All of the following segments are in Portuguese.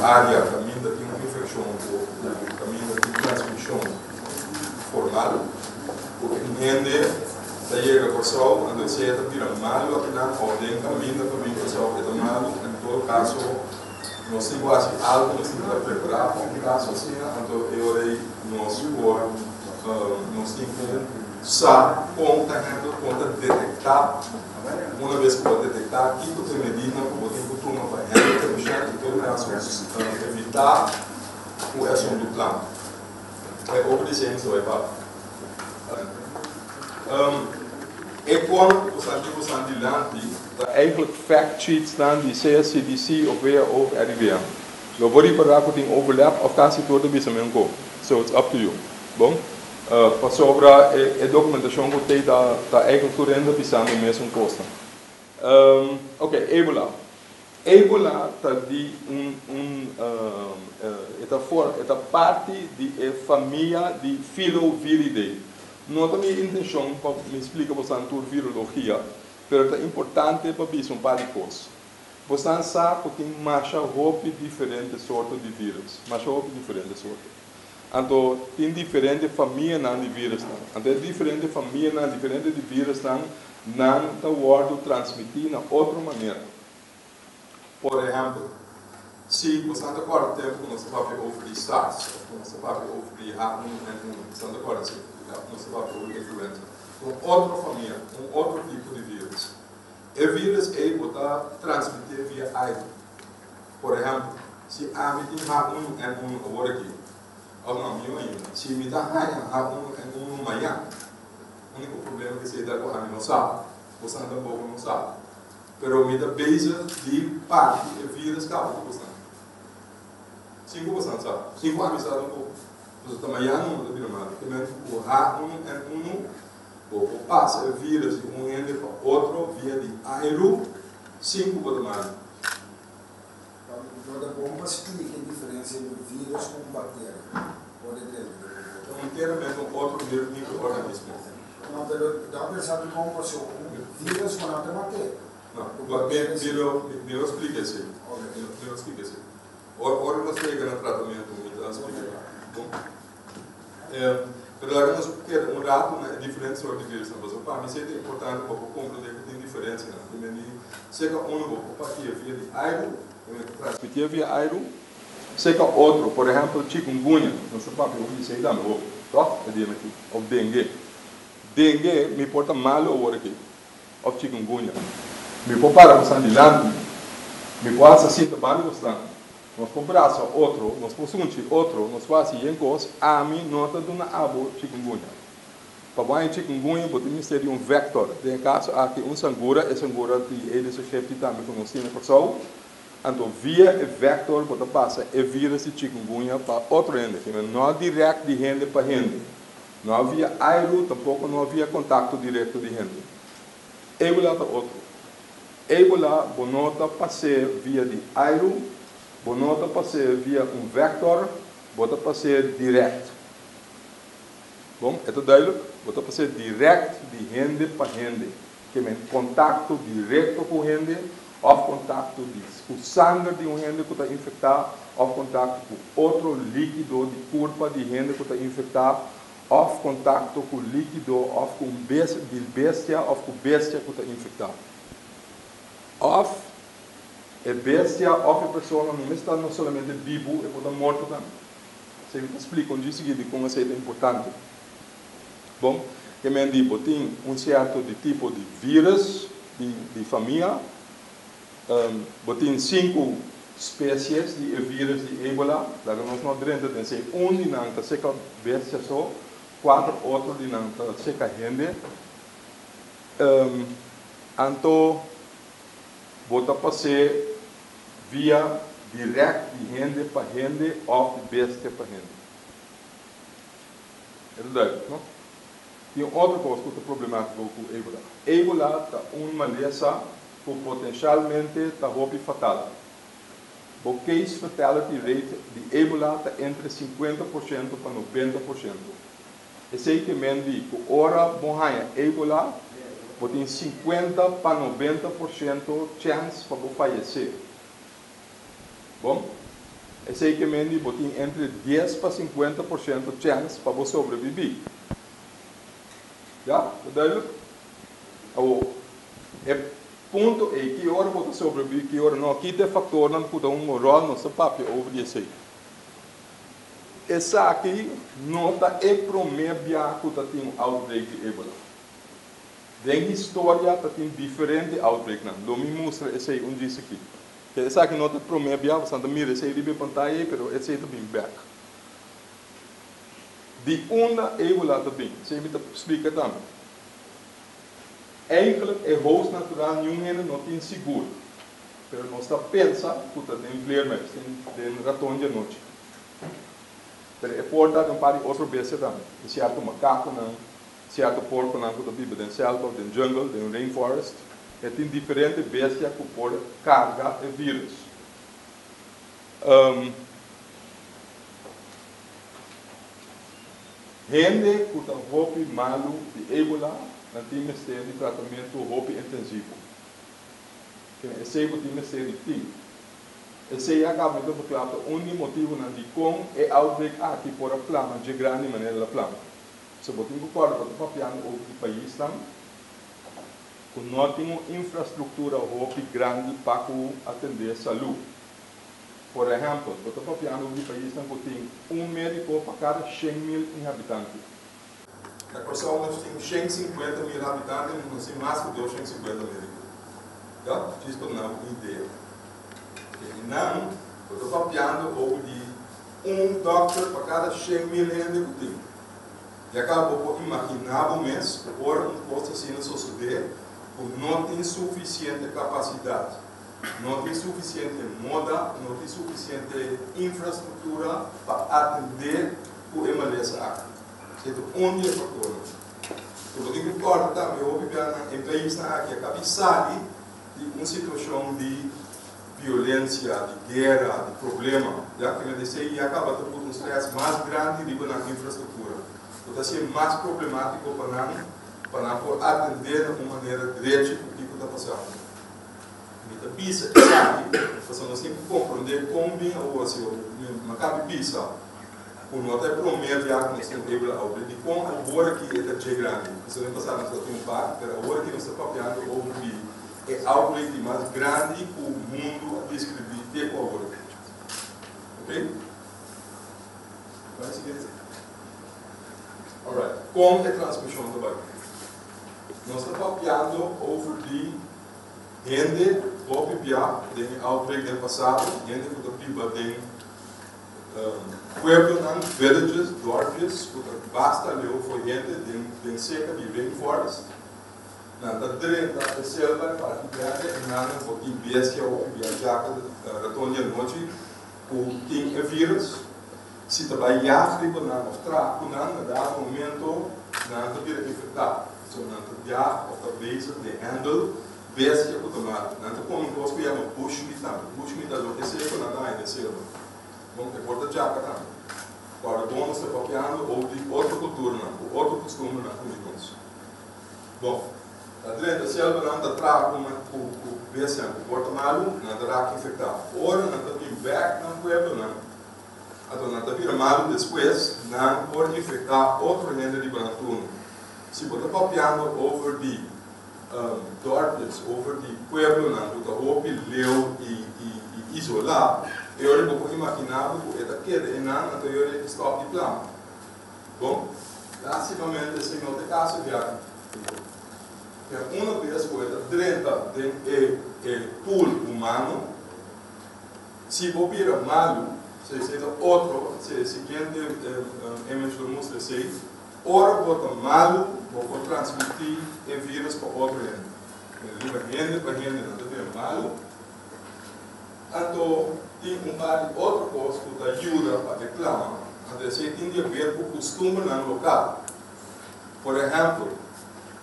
área também tem uma infecção, também tem transmissão formal, porque gente da chega por sol, quando você está virando malo, afinal, ou tem caminho também por sol, que é malo, em todo caso, nós temos quase algo, nós temos que preparar para um caso assim, então eu orei nós temos que saber conta detectar, uma vez que pode detectar, que você medida, que você costuma fazer, em todo caso, evitar o assunto do plano. É obediência, vai para. E quando os artigos são de land, eigenlijk fact sheets staan die CSCDC of weer of RIVM. So worry para que tem overlap of caso todo bisa mengo. So it's up to you. Bom, para sobre a documentação que tem da eigenlijk correndo bisa no mesmo costa. Okay, Ebola. Ebola tá de esta parte de família de Filoviridae. Não é minha intenção para me explicar bastante sobre virologia, mas é importante para ver um par de coisas. Você sabe que tem mais diferentes sortes de vírus, diferentes sortes. Então, tem diferentes famílias de vírus. Então, diferentes famílias, diferentes de vírus não estão transmitir de outra maneira. Por exemplo, se você está agora tempo que você vai oferecer SARS, você vai oferecer H1N1, você está agora assim. Você vai para o influenza, com outra família, com outro tipo de vírus. E vírus é poder transmitir via aire. Por exemplo, se a mim tem H1N1 agora aqui, ou não, se me dá H1N1 amanhã, o único problema é que você dá com a mim não sabe, você tampouco não sabe. Mas me dá base de parte de vírus que você 5% sabe, 5% sabe um pouco. Então, também não é normal. Também o H1N1 ou passa o vírus de um ente para outro via de aero 5 por mais. Então, como explica a diferença entre vírus com bactéria? Pode ter. Então, inteiramente outro microorganismo. Não, mas dá para pensar como se um vírus com outra bactéria. Não, eu explico assim. Eu explico assim. Agora nós chegamos no tratamento, então explica. Mas um rato diferente sobre de vírus, mas para mim é importante para compreender que tem diferença. Seja para que via de aero, transmitir via aero, seja outro, por exemplo, chikungunya, não sei para que eu sei da novo, tá? Ou dengue. Dengue me porta mal agora aqui, ou chikungunya. Me pode parar com sandilante, me pode assistir para o nós compramos outro, nós possuímos outro, nós fazemos coisas, a mim não está dando abo chikungunya. Para chikungunya, podemos ter um vector. Tem caso aqui sangura que eles suscetíveis também conhecidos por pessoa. Então, via o vector, pode passar o vírus de chikungunya para outro ente. Não é direto de gente para gente. Não havia aero, tampouco não havia contato direto de gente. Ebola é outro. Ebola, bonota passar via de aero, bonota passar via vector, bota passar direto. Bom, é tudo daí, bota passar direto de gente para gente. Que é contato direto com gente, ou contato com sangue de gente que está infectado, ou contato com outro líquido de corpo de gente que está infectado, ou contato com líquido, ou com bestia, ou com bestia que está infectada. Ou a bestia ou a pessoa não está não somente vivo, é pode morto também. Se eu explico um dia seguinte como isso é importante. Bom, que me digo, tem certo de tipo de vírus de família, tem 5 espécies de vírus de Ebola, daí nós não devemos ter de não seca bestia só, 4 outros de não seca gente. Então, bota passar via direto de gente para gente ou de bestia para gente. É verdade, não? Tem outra coisa que é problemática com o Ebola. Ebola é uma doença que potencialmente está fatal. O case fatality rate de Ebola está entre 50% para 90%. Esse é que me diz que ora morrer Ebola tem 50 para 90% chance para falecer. Bom, esse aí que mendi botem entre 10 para 50% de chance para você sobreviver. Já? Duidelijk? É ponto é que hora você sobreviver, que hora não. Aqui tem fator não puta rol no seu papel over esse aí. Essa aqui nota é primeiro que tem outbreak de Ebola. Tem história que tem diferente outbreak não. Do me mostra esse aí disse aqui. Essa aqui nota primeiro você não mira esse aí de pantalla, pero esse aí também back. De onda Ebola também. Você me explica também. Eigenlijk é host natural nenhum não tem seguro. Pero nós está pensa que tem vleermuis, tem ratão de noite. Pero é importante um par de outras vezes também. Certo macaco não, certo porco não que vive dentro selva, dentro jungle, dentro rainforest. E tem diferentes bestias que podem carregar o vírus. Gente que está roupa malo de Ebola não tem mistério de tratamento roupa intensivo. Esse é o mistério de ti. Esse é acaba de claro, o único motivo não de como é outbreak aqui por a plama de grande maneira da plama. Se você tem que para o papiano ou do país também, que não tem uma infraestrutura roupa grande para atender a saúde. Por exemplo, o papiano do país também tem médico para cada 100.000 habitantes. A pessoa tem 150.000 habitantes, não tem mais que 250 médicos. Já? Isso é uma ideia. Não, eu estou papiando over de doctor para cada 100.000 gente que tem. E acabo por imaginar o mês, por coisa assim não suceder, porque não tem suficiente capacidade, não tem suficiente moda, não tem suficiente infraestrutura para atender o MLS aqui. Onde é o fator? Eu digo que agora também eu vou em país aqui acaba de sair de uma situação de violência, de guerra, de problema, já que me disse e acaba de ter um estresse mais grande de na infraestrutura. Então assim é mais problemático para atender de uma maneira direta o que está passando. Então pisa, sabe? Você não sempre compreender como bem ou assim, não cabe pisa. Quando até prometo já que nós temos Ebola, de como agora que é de grande, você não passar nós temos um parque, agora que nós estamos papiando ouvir é algo mais grande que o mundo descrever até agora. Ok? Vai seguir. Alright. Como é a transmissão do vírus? Nós estamos papiando over de gente, vou papiar, de outbreak do passado, gente que está pipa de pueblos, villages, dwarfs, que basta leu foi gente de seca de rainforest. Na dentro da selva, para que grande, na pouquinho bestia ou viajar ratão de noite, o tem vírus. Se trabalhar, na mostrar, na dado momento, na vira infectado. So na trabalhar, ou talvez de handle, bestia que tomar. Na como nós criamos bushmeat, bushmeat é o que se é na da selva. Bom, é porta de jaca também. Agora, donos estão papiando ou de outra cultura, outro costume na comunidade. Bom, a dentro da selva não está trago com bestia, com porta malu, não está infectado. Ora, não está vindo back na pueblo, não. Então, não está vindo malu depois, não pode infectar outro gente de Banatuno. Se você está papiando over de dorpes, over de pueblo, não, está roupa, leu e isolar. Eu não vou imaginar que é daquele enano, então eu stop de plano. Bom, basicamente, se não tem caso de aqui. Uma vez que dentro do pool humano, se você vira malo, se seja outro, se gente image do mundo se ora bota malo, vou transmitir o vírus para outro gente. Para gente não tem malo. Então, tem par de outra coisa que ajuda para reclamar. Então, você tem que ver o costume no local. Por exemplo,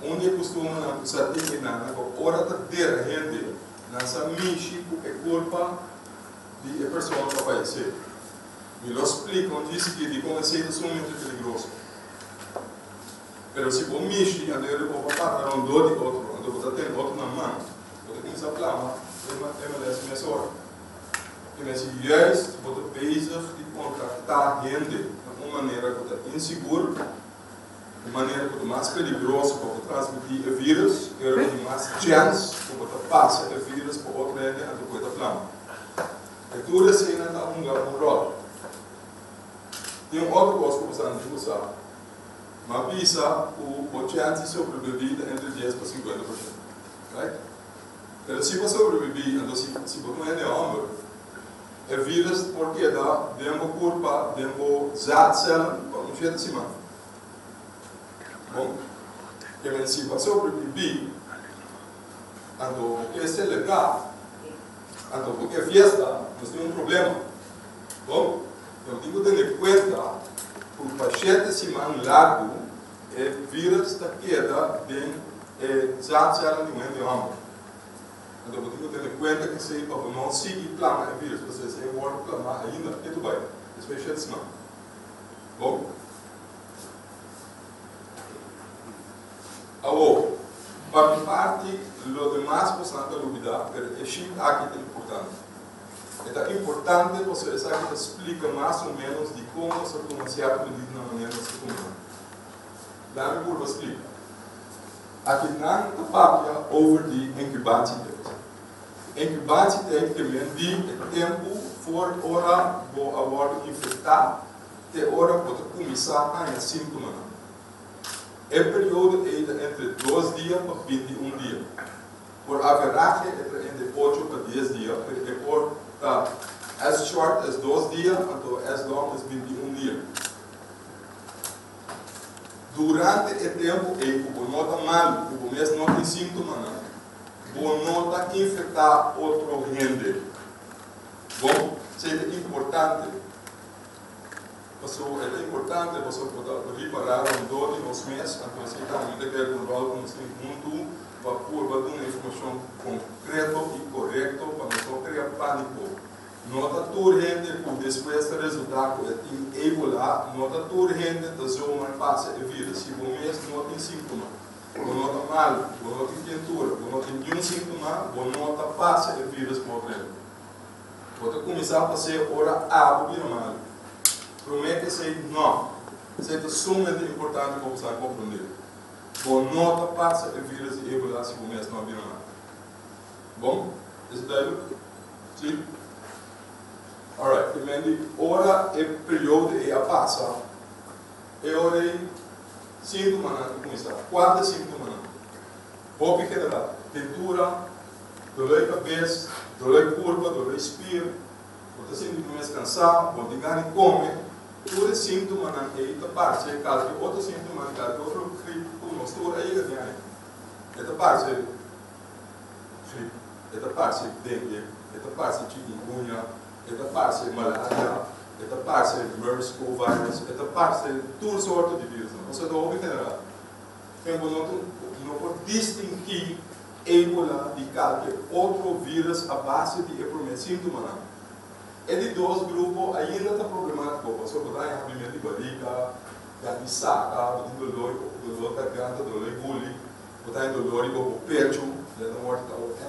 onde é costume na Satinha, na hora de ter a gente, nessa michi, é culpa de pessoa que vai aparecer. Me lo explicam, disse que de como ser sumamente perigoso. Mas se você michi, então eu vou passar um dor de outro, então você tem outro na mão, você tem que se aclamar, é uma dessas minhas horas. que mensen juist worden bezig die contactar gente de uma maneira que é insegura, de maneira que é mais perigosa para transmitir o vírus, que é mais chance para passar o vírus para outra gente e depois da planta. E tudo isso ainda está um rol. Tem outra coisa que você não tem que usar. Mas pisa a chance de sobreviver entre 10% para 50%. Right? Mas se você sobreviver, então se você não é hambre, o vírus porque dá dentro do corpo, dentro da zaadcellen, para não chegar acima. Bom, que se você sobreviver, então porque é celebrar, então porque é festa, nós temos problema. Bom, eu tenho que ter em conta que o paciente acima largo, o vírus está queda dentro da zaadcellen de um hambre. Então, eu tenho que ter em conta que se eu não seguir plano o vírus, você se eu vou planar ainda, é tudo bem. Isso vai ser assim. Bom? Agora, para minha parte, o demais você não tem dúvida, mas é chip aqui é importante. É importante você saber que explica mais ou menos de como você começa a aprender de uma maneira que você começa. Dá-me por você explicar. Aqui não fala over de incubatietijd. Incubatietijd que vem de tempo voor hora a worden infectado, de hora para começar a ter sintomas. É período entre 2 dias para 21 dias. Por average entre 8 para 10 dias. É por as short as 2 dias, então as long as 21 dias. Durante o tempo, o nota mal, o mês não tem sintomas, o nota infectar outro gente. Bom, isso é importante. É importante você poder reparar dor nos meses, então você está muito querendo um rol com muito para pôr uma informação concreta e correta para não criar pânico. Nota toda gente que depois do resultado é igual, nota toda gente da zona passa o vírus. Se o mês não tem sintoma, ou nota mal, ou não tem quentura, ou não tem nenhum sintoma, ou nota passa o vírus para o treino. Pode começar a fazer hora A ou mal. Promete ser não. Isso é sumamente importante para você compreender. Ou nota passa o vírus e igual se o mês não vira mal. Bom? Isso daí? Sim? Alright, quindi ora il periodo è a passa e ora è sintomas come sta. Quanti sintomas? Hobby generale, tentura, dolore cabeça, dolore curva, dolore spiro, quando senti mais cansado, quando engano come, tutti sintomi è a parte, qualche altro sintomo, qualche altro gripe, mistura aí que vem. É a parte gripe, é a parte dengue, é a parte chikungunya. É a parte de malária, é a parte de MERS-CoV, é a parte de toda sorte de vírus. Você não ouve general. Então, não pode distinguir Ebola de qualquer outro vírus a base de sintoma. É de dois grupos ainda está problemático. Você pode ter abrimento de barriga, de saca, dolor de garganta, dolor de gule, pode ter dolor de pecho, não morte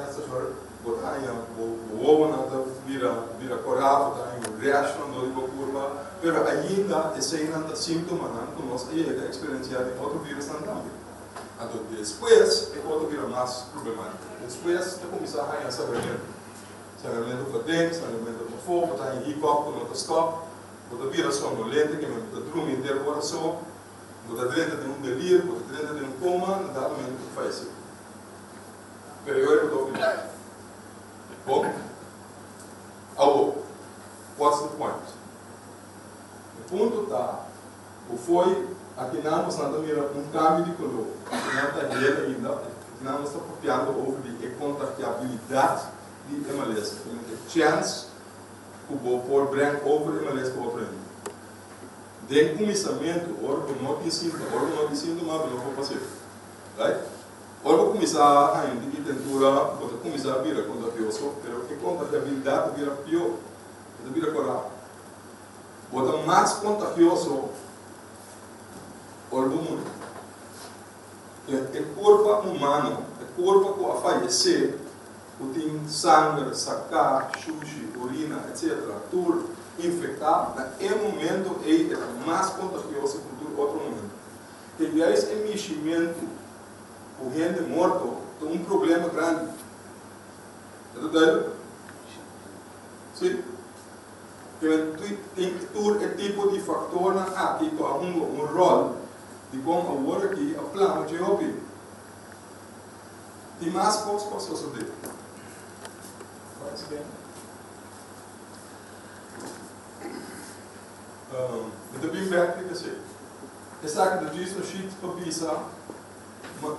essa sorte. Botar o ovo nada vira corado, botar o reação do curva, mas ainda esse ainda sintoma que nós ainda experienciamos em outro vírus também. Então depois é outro vírus mais problemático. Depois de começar a sangramento para dentro, sangramento para fora, botar em hiccup, botar stop, botar vírus sonolento, que botar drum inteiro do coração, botar dentro de delírio, botar dentro de coma, não dá momento que faz isso. Mas eu estou final. Bom, agora, what's the point? O ponto está, foi, aqui não está câmbio de color, aqui não está ele ainda, aqui não está copiando over de contactabilidade de MLS, a chance que o por branco over MLS para o prêmio. De começamento, ora não tem sintoma, mas não vou fazer. Right? Ora vou começar a tentura, vou começar a virar contagioso, mas que contabilidade vira pior, vira corado. Vou mais contagioso, ora do mundo. O corpo humano, o corpo que a falecer, tem sangue, sacar, sushi, urina, etc. Tudo infectado, naquele momento é mais contagioso que todo outro momento. E aí esse meximento, o gente morto, tem um problema grande. É verdade? Sim? Tem todo tipo de fator aqui que tem um rol de como agora aqui a plano de hobby. Tem mais coisas para suceder. Pode bem. Então, bem bem que você. Essa aqui do disco sheet para pisar,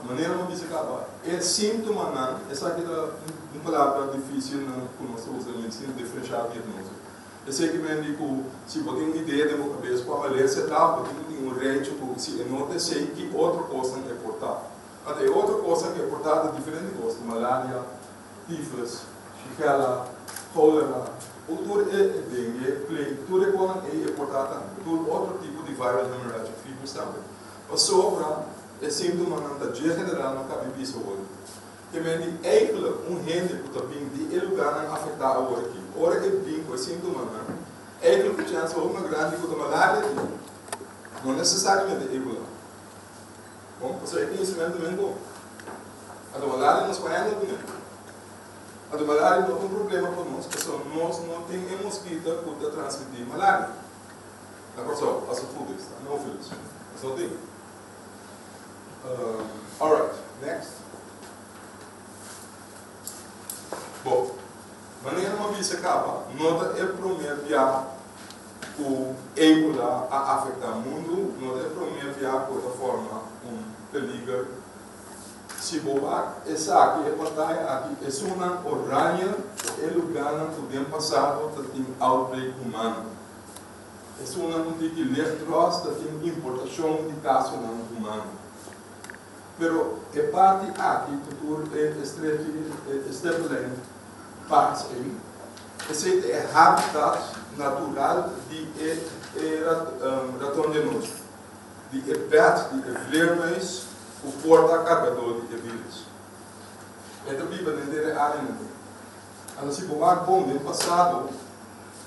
maneira de pisar acaba. É síntoma não. Essa aqui é uma palavra difícil não conosco usa medicina diferencial diagnóstico. Eu sei que me digo, se você tem uma ideia da minha cabeça para valer, você dá, porque tem um rei, tipo, se eu não sei que outra coisa é portada. Até outra coisa que é portada é diferente coisa, malária, tifus, shigella, cólera, tudo é dengue, plague, tudo é portada, tudo outro tipo de viral hemorrhagic fever também. A sobra é síntoma da general não cabe isso hoje. Que me diz, um gente que está vindo de lugar não afetar agora aqui. Ora é bem com síntoma não. Que chance uma grande que malária não necessariamente é ebola. Bom, você é conhecimento mesmo. A malária nos conhece também. A malária não é um problema para nós, porque nós não temos mosquito que transmitir malária. A pessoa, a sua filha, não filhos. Só tem. Alright, next. Bom, maneira uma vez acaba, nota é prometer o ebola a afetar o mundo, nota é prometer de outra forma perigo. Se boa, essa aqui é pantalla aqui, é uma oranha, é lugar no tempo passado que tem outbreak humano. É uma letras que tem importação de casos humano. Pero é parte aqui que tu estabelecendo partes aí. Esse é habitat natural de ratão de noite, de bat, de vleermuis, o porta-carregador de vírus. É também para entender a área. Então, se bom, no passado,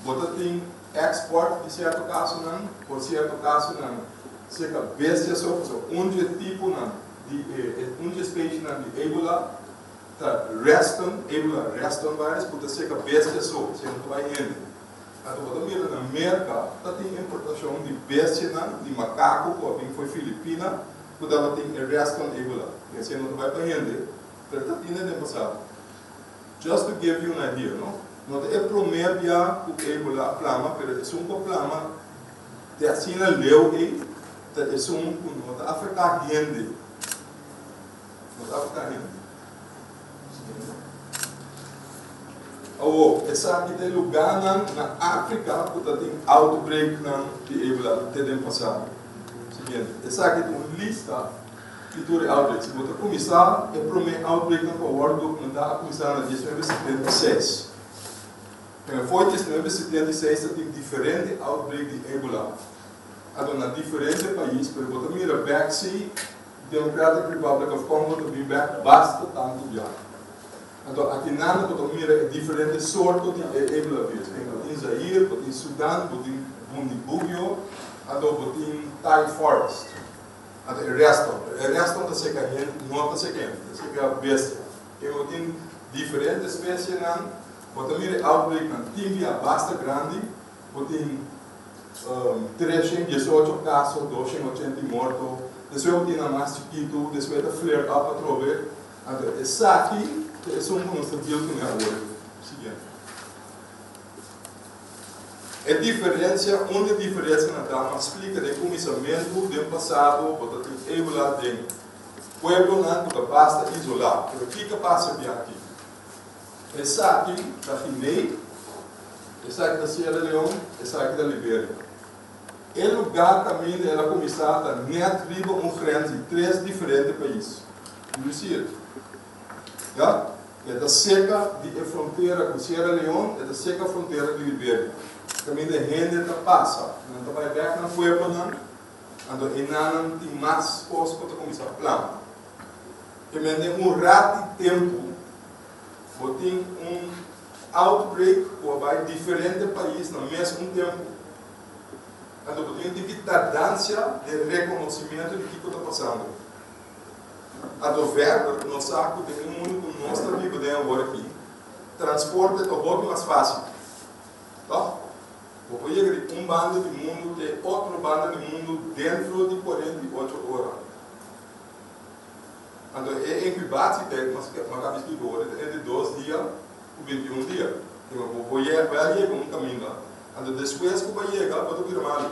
você tem export de certo caso, não, por certo caso, não. Se a bestia só, tipo, não. De espécie de ebola, restam vírus, pode ser que a bestia só, se não vai entender. Então, você mira na América, tem importação de bestia, de macaco, que foi Filipina, que tem restam ebola, que se não vai entender, mas está no passado. Just to give you an idea, não? Não é primeiro dia que ebola plama, mas é plama, de assim leu aí, é que não afeta gente. Essa aqui tem lugar na África que tem outbreak de ebola no ano passado. Essa aqui tem uma lista de todos os outbreaks. Se você começar, é o primeiro outbreak no World Book, não dá a começar na 1976. Foi em 1976 tem diferente outbreak de ebola. Então, em diferentes países, por exemplo, você mira Baxi, Democratic Republic of Congo to be back bastante já. Então, aqui nada que eu mira é diferente sorte de ebola vírus. Tem Zaire, tem Sudão, tem Bundibugyo, tem Thai Forest. Então, o resto da seca não está secando, está seca bestia. Tem diferentes espécies, você mira outbreak, tem via bastante grande, tem 318 casos, 280 mortos. Depois tem mais chiquito, depois da flare up a trover. Então, essa aqui é um nosso deal que é agora. Seguinte. A diferença, uma diferença na dama explica o começamento do passado, porque tem ebola dentro. O pueblo não basta isolar. O que passa aqui? Essa aqui da Guiné, essa aqui da Sierra Leone, essa aqui da Libéria. O lugar também ela começar a netriba frente de 3 diferentes países. Lucia, já? É da seca de fronteira com Sierra Leone, é da seca fronteira de Libéria. Também a gente passa, não vai ver na pueblo não, então não tem mais coisas para começar a planar. Também tem rato de tempo tem outbreak ou vai diferente país no mesmo tempo. Então, tem dificuldade de reconhecimento do que está passando. A do verbo, no saco, tem um mundo que nós estamos vivendo agora aqui. Transporte é muito mais fácil. Tá? Vou pegar banda de mundo, tem outra banda de mundo dentro de 48 horas. Então, é incubado, mas uma cabeça de horas, é de 2 dias e 21 dias. Então, vou chegar com caminho. Então, depois que eu chegar, eu vou mal.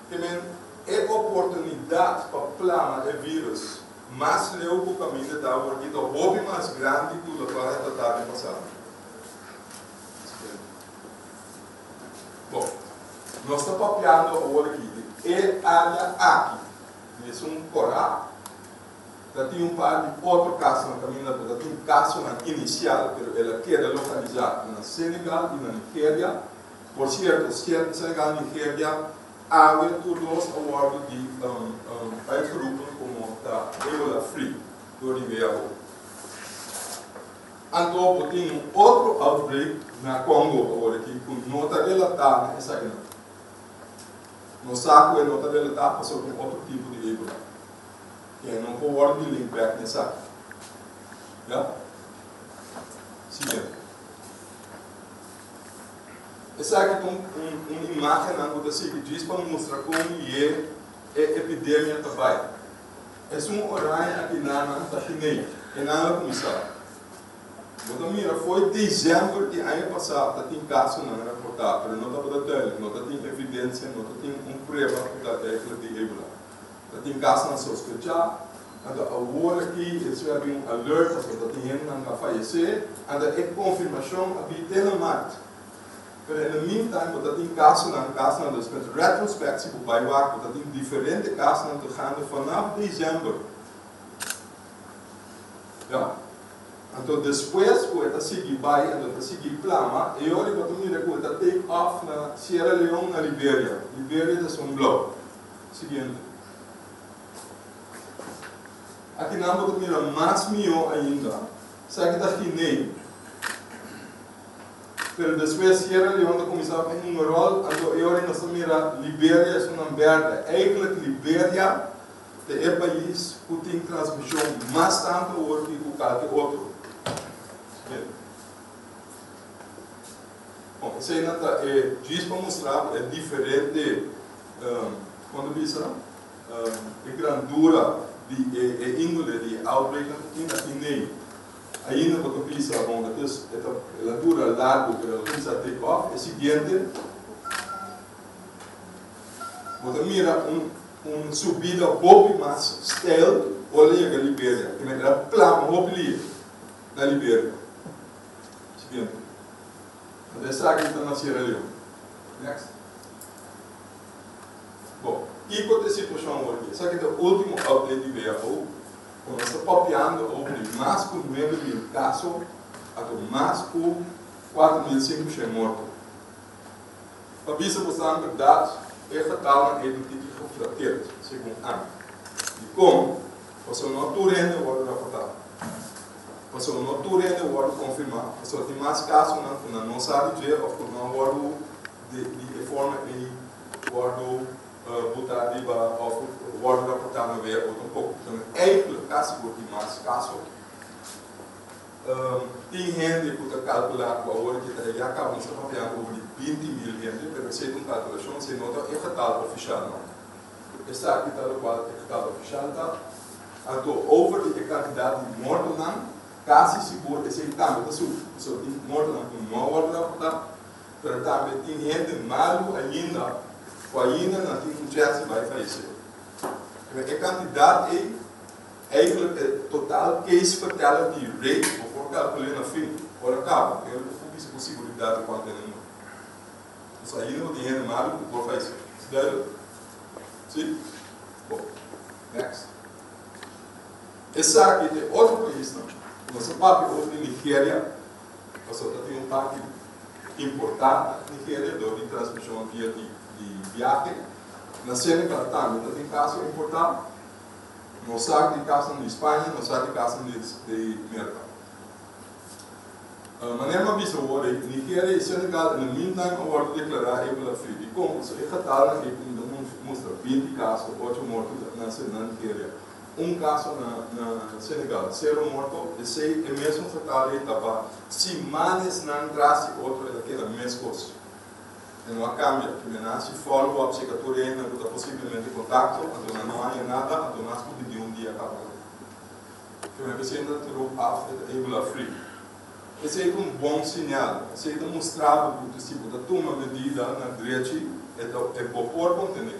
Também é oportunidade para planar o vírus, mas leu o caminho da hora, que é o hobby mais grande que o para tratar de passar. Bom, nós estamos papeando agora aqui. É área aqui. Isso é um coral. Já tem um par de outro caso no caminho da boda. Tem um caso inicial, mas ela quer localizar na Senegal e na Nigéria. Por certo, Senegal e Nigéria há todos o acordo de país grupo como da Ebola Free do Ribeirão. Então, tem outro outbreak na Congo agora que não está relatado nessa aqui. No saco, não está relatado, passou com outro tipo de Ebola. Que não pode de link back nessa aqui. Já? Seguinte. Essa aqui é uma imagem que diz para mostrar como é a epidemia também. É um orange aqui na Chinês, e na começar. Então, mira, foi dezembro de ano passado, tem caso na reportagem, mas não está para não tem evidência, não tem prova da década de Ebola. Tem caso na sospeitar, agora aqui eles havem um alerta, tem gente que vai falecer, e é confirmação aqui telemática. Mas no meantime, tem caso na retrospectiva, o bairro, tem diferentes casos na van dezembro. Ja. Então, depois, quando eu segui vai, eu segui plama, e olha que eu me recordo, take off na Sierra Leone, na Libéria. Libéria é um bloco. Seguinte. Aqui não vou mirar mais melhor ainda. Sabe que está Guiné. Mas depois Sierra Leone começou a ter um rol, então eu olho nós mira Libéria é uma merda. Eigenlijk Libéria é o país que tem transmissão mais tanto hoje que qualquer outro. Bom, isso aí diz para mostrar é diferente quando diz a grandura de índole de outbreak na Guiné. Ainda quando diz a grandura larga que ela começa a take off, é o seguinte, você mira subida um pouco mais stealth, olha a Libéria, que é a plama, na Libéria. Seguinte. Essa aqui está na Sierra Leone. Next. Bom, e qual é a situação hoje? Essa aqui é o último update de WHO. Quando nós estamos papeando sobre mais de 9.000 casos, até mais de 4.500 mortos. Para isso, você tem dados, é fatal na identificação fraternal, segundo ano. E como? Você não está rende o ordem fatal. Você não está rende o ordem confirmar. Você tem mais casos na nossa dizer, ou na ordem de forma em ordem botar de o ordem rapportar na ver ou um pouco. Então, é caso que tem mais casos. Tem gente que está calculando com a hora que já acaba de papear over 20.000 gente, mas você tem uma calculação, você nota é retal oficial. Não? Esta aqui está o qual é retal oficial. Então, over a quantidade de mortos, quase seguro, esse também está subindo. Só tem mortos não é ordem rapportar, mas também tem gente malo ainda, ou ainda não tem um chance vai falecer. A quantidade é total case fatality rate, ou calculei na fim, ou acaba, eu não fiz com segurança quanto é não. Isso aí não tem dinheiro malo que por faz. Sim? Bom, next. Essa aqui é outro país, não? Nosso papo hoje em Nigéria, nós temos um papo importante na Nigéria, de transmissão via de viagem. Na Senegal também tem caso importante. Nós sabemos de caso na Espanha, nós sabemos de caso de mercado. Wanneer maar bisa worden, Nigeria e Senegal in the meantime worden declarar ebola free. E como isso é fatal, mostra 20 casos, 8 mortos na Nigeria. Caso na Senegal, 0 mortos, e 6 é mesmo fatal, estava semanas na entrada, outro é daquela mesma coisa. Não há cambio, que se follow-up, se captura ainda, possivelmente contato, então não há nada, então nós podemos dia acabar. Que me apresenta terou after ebola free. Esse é bom sinal, esse é mostrado que o tipo da toma medida na direita é bom por contener.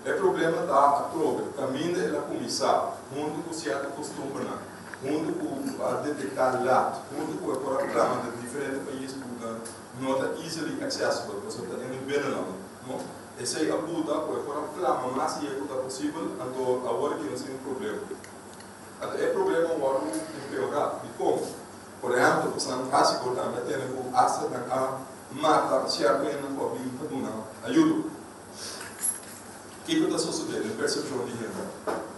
O problema da prova, caminho ela começar, mundo com certa costume, mundo com a detectar lá, mundo com a programa de diferentes países não é easily accessible, você está indo bem não. Esse é a puta com a programa mais é possível, então agora que não tem problema. É problema agora empeorar, e como? Por exemplo, você não está seguro também tendo o asa da mata, se a pena for vir para donar ajuda. O que está sucedendo? Percepção de renda.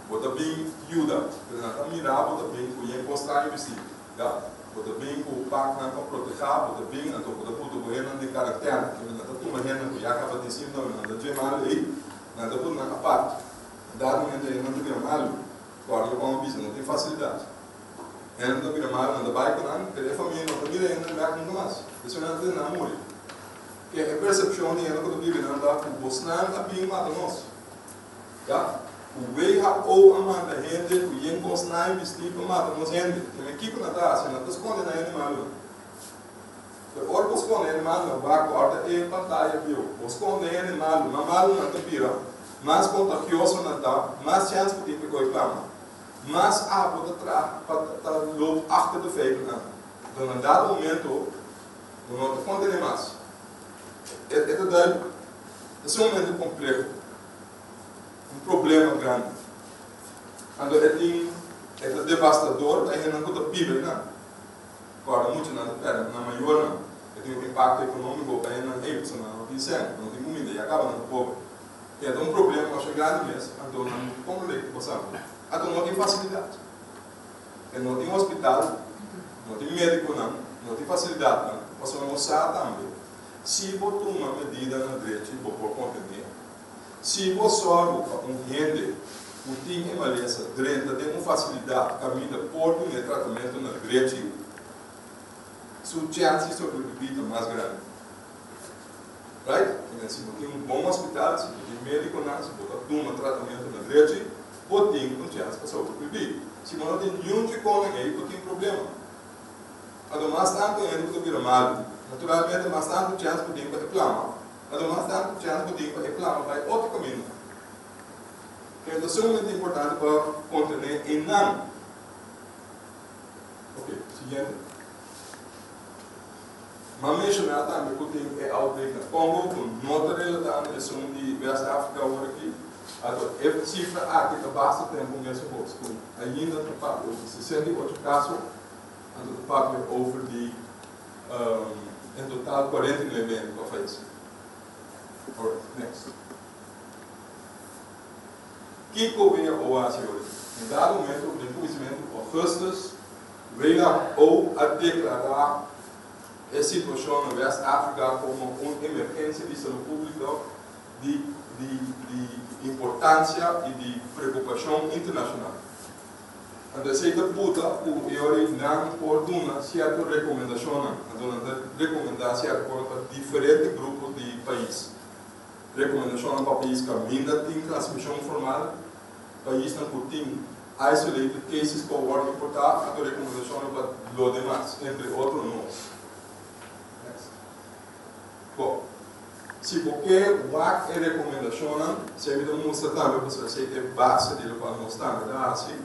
Bota bem ajuda, está mirar, bota bem com o encostar e vestir. Bota bem com o pacto para proteger, bota bem, então bota tudo com renda de caráter, está tudo renda que já acaba de cima, não de mal aí, nada por na parte. Dado que não tem mal, guarda com a visão, não tem facilidade. Ainda não vira mal, ainda vai com a família, não vira ainda não vai com mais. Isso não tem nada morrer. Que a percepção de ainda quando vive não dá com o Bolsonaro a bem mata nós. O way ou a manda gente, o yen Bolsonaro vestir para matar nós gente. Que me equipe na taça, não está escondendo ainda mal. O orco esconde animal não vai corta e pantalla viu. O esconde animal, mas mal não te vira. Mais contagioso não dá, mais chance que tem que reclamar. Mas a água está logo achter de feito. Então, em dado momento, não te contém mais. É duidelijk. É um momento complexo. Problema grande. Quando é devastador, aí não conta Bíblia, não. Agora, muito na maior, não. Tem um impacto econômico, aí não é isso, não tem sangue, não tem comida, e acaba no povo. Então, um problema, acho grande mesmo. Então, como leite, passamos. Então, não tem facilidade. Não tem hospital, não tem médico, não tem facilidade. Você não sabe também. Se você toma uma medida na direita, você pode contener. Se você olha rende, o tem emaleza, direita, tem uma facilidade, caminha por um tratamento na direita, sua chance de sobreviver é mais grande. Right? Se você tem um bom hospital, se você tem médico, se você toma tratamento na direita, você tem uma chance de sobreviver. Se você não tem nenhum tipo aí, você tem problema. Ademais, tanto ainda você vira mal. Naturalmente, mais tanto chance que tem para reclamar. Ademais, tanto chance que tem para reclamar, vai outro caminho. Que é extremamente importante para contener em não. Ok, seguinte. Mas mencionar também que tem outbreak na Congo, com nota relatada a som de West África agora aqui. A cifra aqui está basta tempo mesmo com ainda no papel 68 casos, no papel over de em total 49 médicos a falecido. Alright, next. O que veio ao hoje? Em dado momento, no conhecimento Augustus veio a declarar a situação na West África como uma emergência de saúde pública de importância e de preocupação internacional. Então, se a puta, o EORI não pode dar certa recomendação, recomendar certa coisa para diferentes grupos de países. Recomendação para países que ainda têm transmissão formal, países que têm isolated cases que podem importar, a recomendação para os demais, entre outros nós. Bom, se qualquer WAC é recomendação, se a mostra também para você ter base dele para mostrar, assim,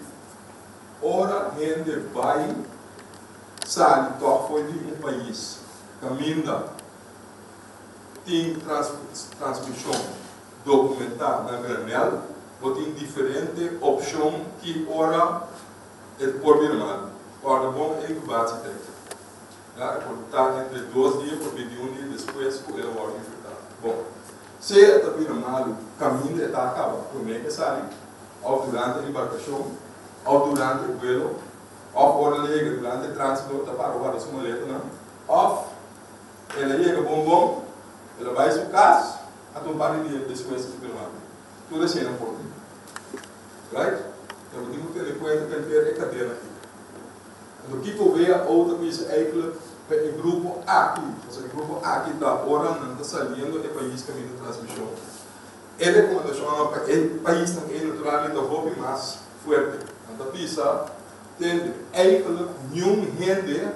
ora gente vai sair do foi de um país, caminha, tem transmissão documentada na granel, ou tem diferente opção que ora é por vir mal, ora bom é que bate técnica. Está entre 2 dias, porque de um dia depois ele vai infectar. Bom, se está vindo mal, o caminho está acabado. Como é que sai? Ou durante a embarcação, ou durante o voo, Of ora chega durante o trânsito, para o guarda sua maleta, não? Of, ela chega bom, ela vai ao caso, a tu para de depois de filmar. Tudo assim não pode. Right? Então, eu digo que ele pode ter a cadeira aqui. Então, aqui eu vejo outra coisa, eigenlijk, o grupo aqui. O grupo aqui da hora não está saindo do país que vem da transmissão. Ele recomendação para o país que é naturalmente o hobby mais forte. Então, pisa, tem eigenlijk nenhum gente,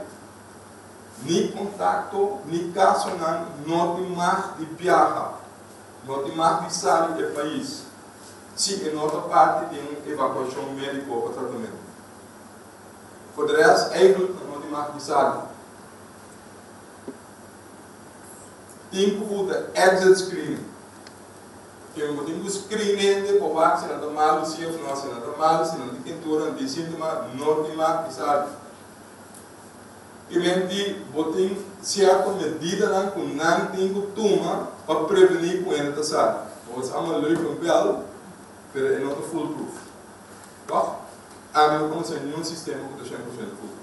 nem contato, nem caso não tem mais de viajar, não tem mais de sair do país. Se em outra parte tem uma evacuação médica para tratamento. Por de resto, eigenlijk não tem mais de sair. Tem que exit screening. Que eu tenho que screening para ver se não está mal, se não está mal, se não tem pintura, de síntoma, não tem mais de sair. Que mente, botem certa medida que não tem que tomar para prevenir que ele está sair. Então, é uma lei com pele, mas é não foolproof. Tá? A meu como se nenhum sistema que está 100% foolproof.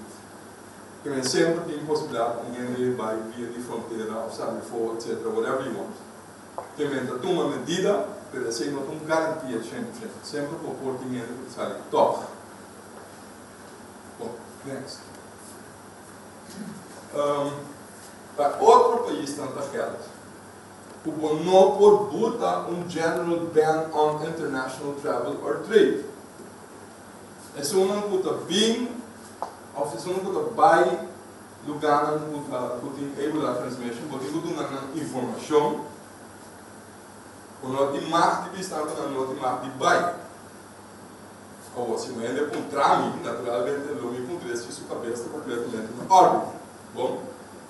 Que mente sempre tem possibilidade de ninguém vai via de fronteira, ou sabe, for, etc. Whatever you want. Que mente toma medida, mas assim não tem garantia de 100%. Sempre por pôr dinheiro que sai. Top. Bom, next. Para outro país tanta queda, o não pode botar general ban on international travel or trade. É só não puta bem, ou se não puta by lugar não puta able transmission, porque tudo na informação, o não tem mais de vista não tem mais de by. Ou se não é de trâmite, naturalmente não me acontece isso cabeça completamente na órbita. Bom,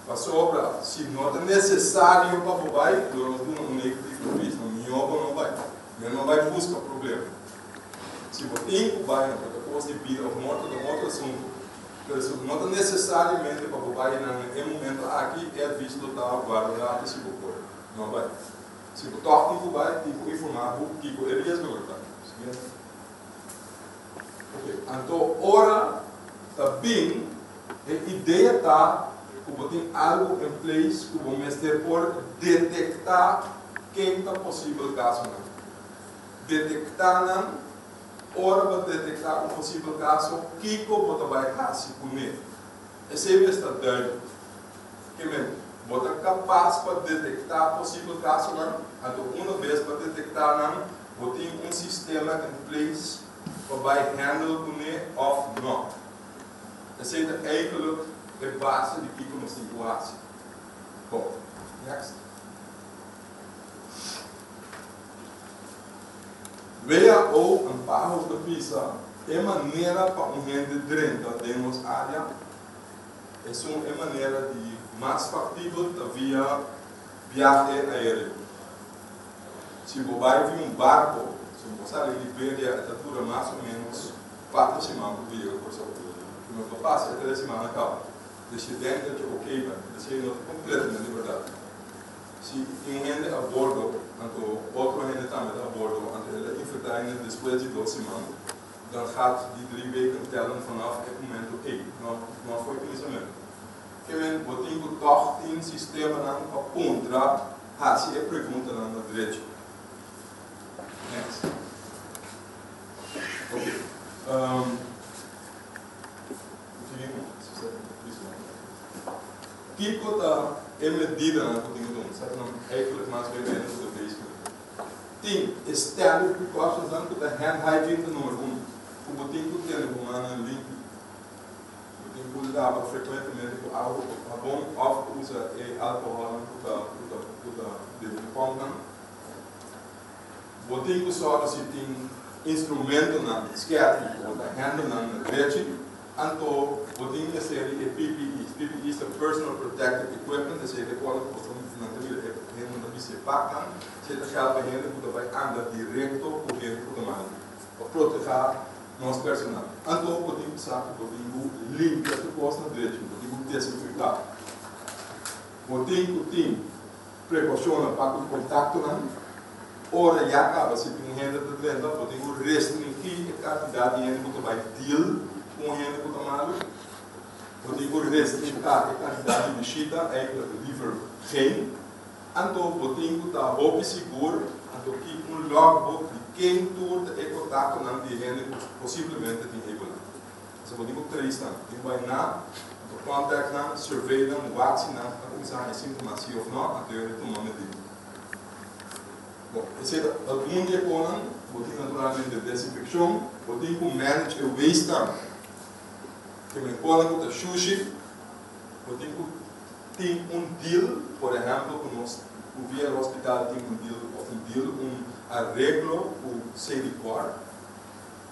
a sobra, se não é necessário para o vai, nós não negativo isso, não vai. Não vai buscar problema. Se você tem que vai, não pode vir a morte de outro assunto, não é necessariamente para o vai, no momento aqui é visto da guarda se for. Não vai. Se você toca com o vai, tem que informar o que ele é verdade. Então, ora, também, a ideia está que tem algo em place que vamos ter por detectar quem está possível caso não. Detectar não, ora para detectar um possível caso, que você vai fazer com ele. Esse é o estado que você é capaz para detectar possível caso não. Então, uma vez para detectar não, você tem um sistema em place para vai handle com ele ou não. Esse é eigenlijk de base de que nós temos que fazer. Bom, next. Veja ou um parro de pizza é maneira para um gente dentro da nossa área. É maneira de mais factível via viagem aéreo. Se você vai vir barco, se você sabe que vende a altura mais ou menos 4 semanas por dia, por exemplo. Não passa 3 semanas acaba. Deixa dentro de ok, deixa não completamente verdade. Se um gente a bordo, então outro gente também a bordo, então ele infectar depois de 2 semanas, dan gaat die 3 weken tellen vanaf het moment oké, não foi pensamento. Que men botem o toch in sistema não para contra, se é pergunta não na direita. Next. Ok. Que coisa é medida na que tem que certo não eigenlijk mais bem menos do que isso. Tem standard precautions dan que a hand hygiene número 1. O botem que tem com uma limpa. Botem que usar frequentemente com água, bom, ou usa álcool para desinfectar. Botem que só se tem instrumento na esquerda ou da hand na direita. Então, botem que seria PPE. PPE is a personal protective equipment. Dat is de quality of natuurlijk helemaal niet se pakken. Zit er geld bij hen dat wij aan direct op proberen te maken. Of proteger ons personeel. Então, botem que sabe botem que limpa a posta direito. Botem que desinfectar. Botem que tem precaução para o contato não. Ora já acaba se tem gente de dentro, botem que restringir a quantidade de gente que vai deal com gente que está mal, pode por restringir a quantidade de visita, eigenlijk liever geen. Então, pode estar bem seguro, então que logbook de quem tudo é contato com de gente que possivelmente tem Ebola. Então, pode entrevistar, tem vai na, contact na, survey na, watch na, para começar a sintomas se ou não, até eu tomar medida. Bom, esse é o mundo de economia, pode naturalmente desinfecção, pode manage o waste time. Que me cola com o sushi, pode tem deal, por exemplo, com o via hospital tem deal, arreglo, o CDCOR,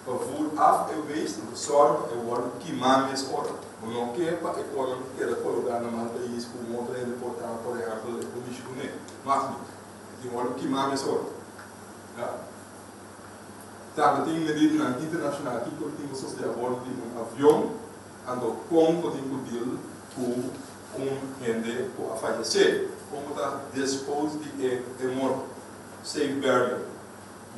para vir af e waste, sorte é o ano que mais hora. O não que para a economia que era colocar na mão país com um outro importar, por exemplo, o lixo com ele, mas tem o ano que mais hora. Tá, tem medida na internacional que tem o social de bordo de um avião, ando com o deal com gente a falecer, como está disposto de morte, safe burial.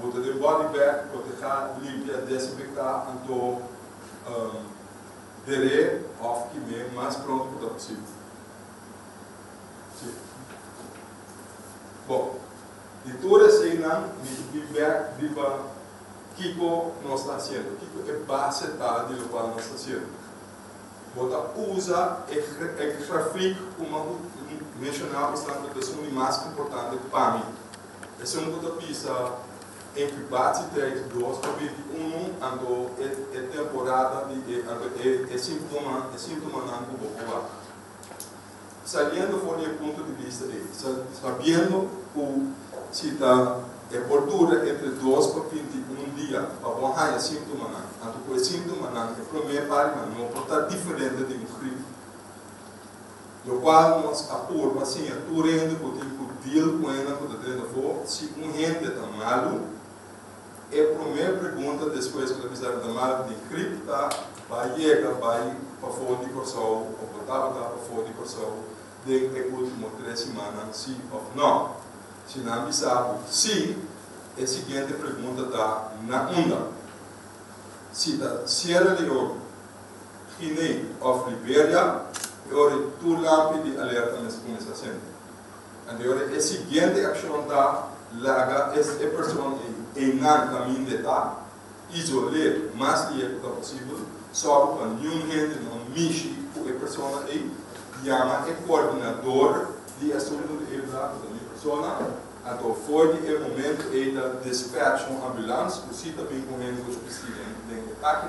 Botar de body bag, proteger, limpar, desinfectar, então, dere, of que me mais pronto que possível. Sim. Bom, de toda essa cena, me back viva Kiko nós está fazendo, Kiko é base de lo qual nós está fazendo. Bota usa o tráfico como mencionava bastante das coisas mais importantes para mim. Essa é uma pista entre base 32 para 21, ando é temporada é sintoma não popular. Sabendo fora do ponto de vista dele, sabendo o se está é bordura entre 2 para 21 dias para borrar sintoma não. Então, o síntoma não é para mim não pode estar diferente de um gripe. O qual nós apuramos assim, aturando com o deal com ela, com o treino for, se um gente está malo, é a primeira pergunta depois que eles está malo de gripe, vai chegar, vai para fora de corção, ou para fora de corção, de último 3 semanas, sim ou não. Se não sabe, sim, a seguinte pergunta está na onda. Se da Sierra Leone, Guiné ou Libéria, eu tu lampe de alerta nessa conversação. Agora, a seguinte ação está larga essa pessoa em caminho de estar isolar mais que possível, só para nenhum gente não mexe com a pessoa aí, chama o coordenador de assunto de evitado da pessoa. Então, foi o momento da dispatch uma ambulância, você também com gente que precisa de ataque,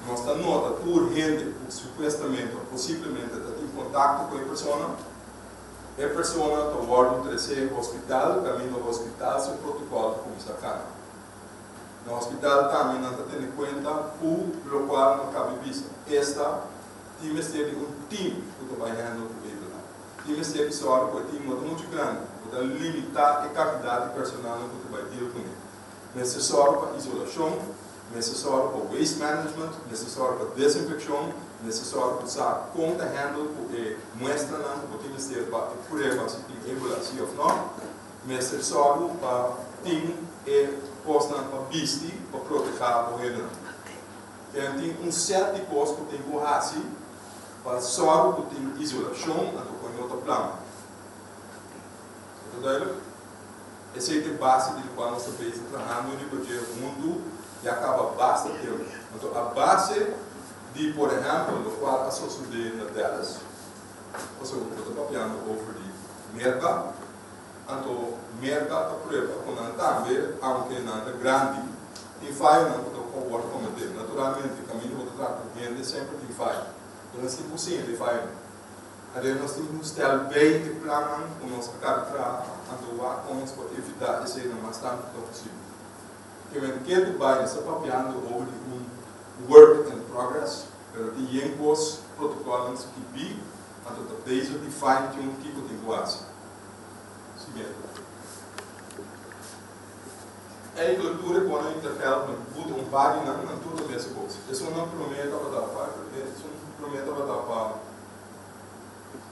nós estamos nota por gente que supostamente, possivelmente, está em contato com a pessoa está guardando o hospital, caminho ao hospital, seu protocolo começa a cair. No hospital também não está tendo em conta o local não cabe vista. Esta tem que ter um time que está trabalhando com ele. Tem que ter pessoal que tem muito grande, para limitar a quantidade de personal que vai ter com ele. Necessário para isolação, necessário para waste management, necessário para desinfecção, necessário para usar conta handle que mostra que tem que ser para provar se tem Ebola sim ou não, necessário para ter posta para vestir para proteger o redor. Tem certo de coisa que tem que fazer para só que tem isolação, com outro plano. Essa é a base de qual nós estamos trabalhando no nível do mundo e acaba bastante tempo. Então, a base de, por exemplo, no qual a sociedade na delas, você está papiando over de mercado, então, mercado a prova, quando também, aunque nada grande, tem falha, não estou concordando com ele. Naturalmente, o caminho do trato, gente sempre tem falha. Então, nós temos sim, tem falha. Aí nós temos que estar bem de plano com nossa carta, atuar com nós para evitar esse ainda mais tanto possível. Porque o que vai está papiando over de work in progress, pero tem impos protocolos que vi, então desde o fine tune que eu tenho quase. Seguinte. A agricultura quando a gente fala muito pari não tudo a mesma coisa. Isso não promete para dar para, isso não promete para dar para.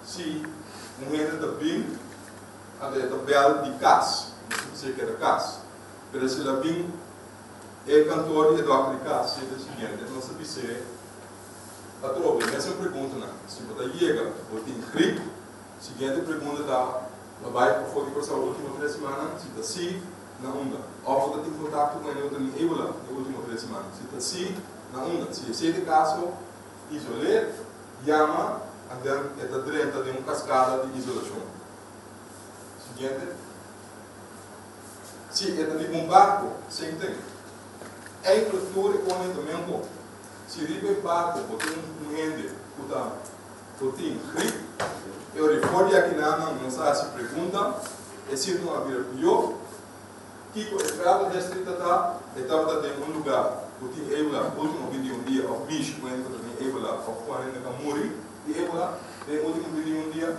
Se um renda da bem, a bela de casa, não sei que era casa, mas se ela bem é cantor e é do de casa, é o seguinte, nós sabemos Patrão, essa pergunta, né? Se você chega, você tem gripe, seguinte pergunta da vai para fora de a última 3 semanas, se está sim, na onda. Ou você tem contato com ele em Ebola, na última 3 semanas, se está sim, na onda. Se esse é o caso, isolar, chama, e está dentro de uma cascada de isolação. Seguinte. Se é de um barco, sem tempo. É infraestrutura econômica também um pouco. Se riba em barco, porque um rende, porque tem gripe, eu recordo aqui não se pergunta, é se não haver pior, que a estrada restrita está em um lugar, porque Ebola, último 21 dias, ou bicho, quando tem Ebola, ou quando ele morre, e Ebola, tem último 21 dias,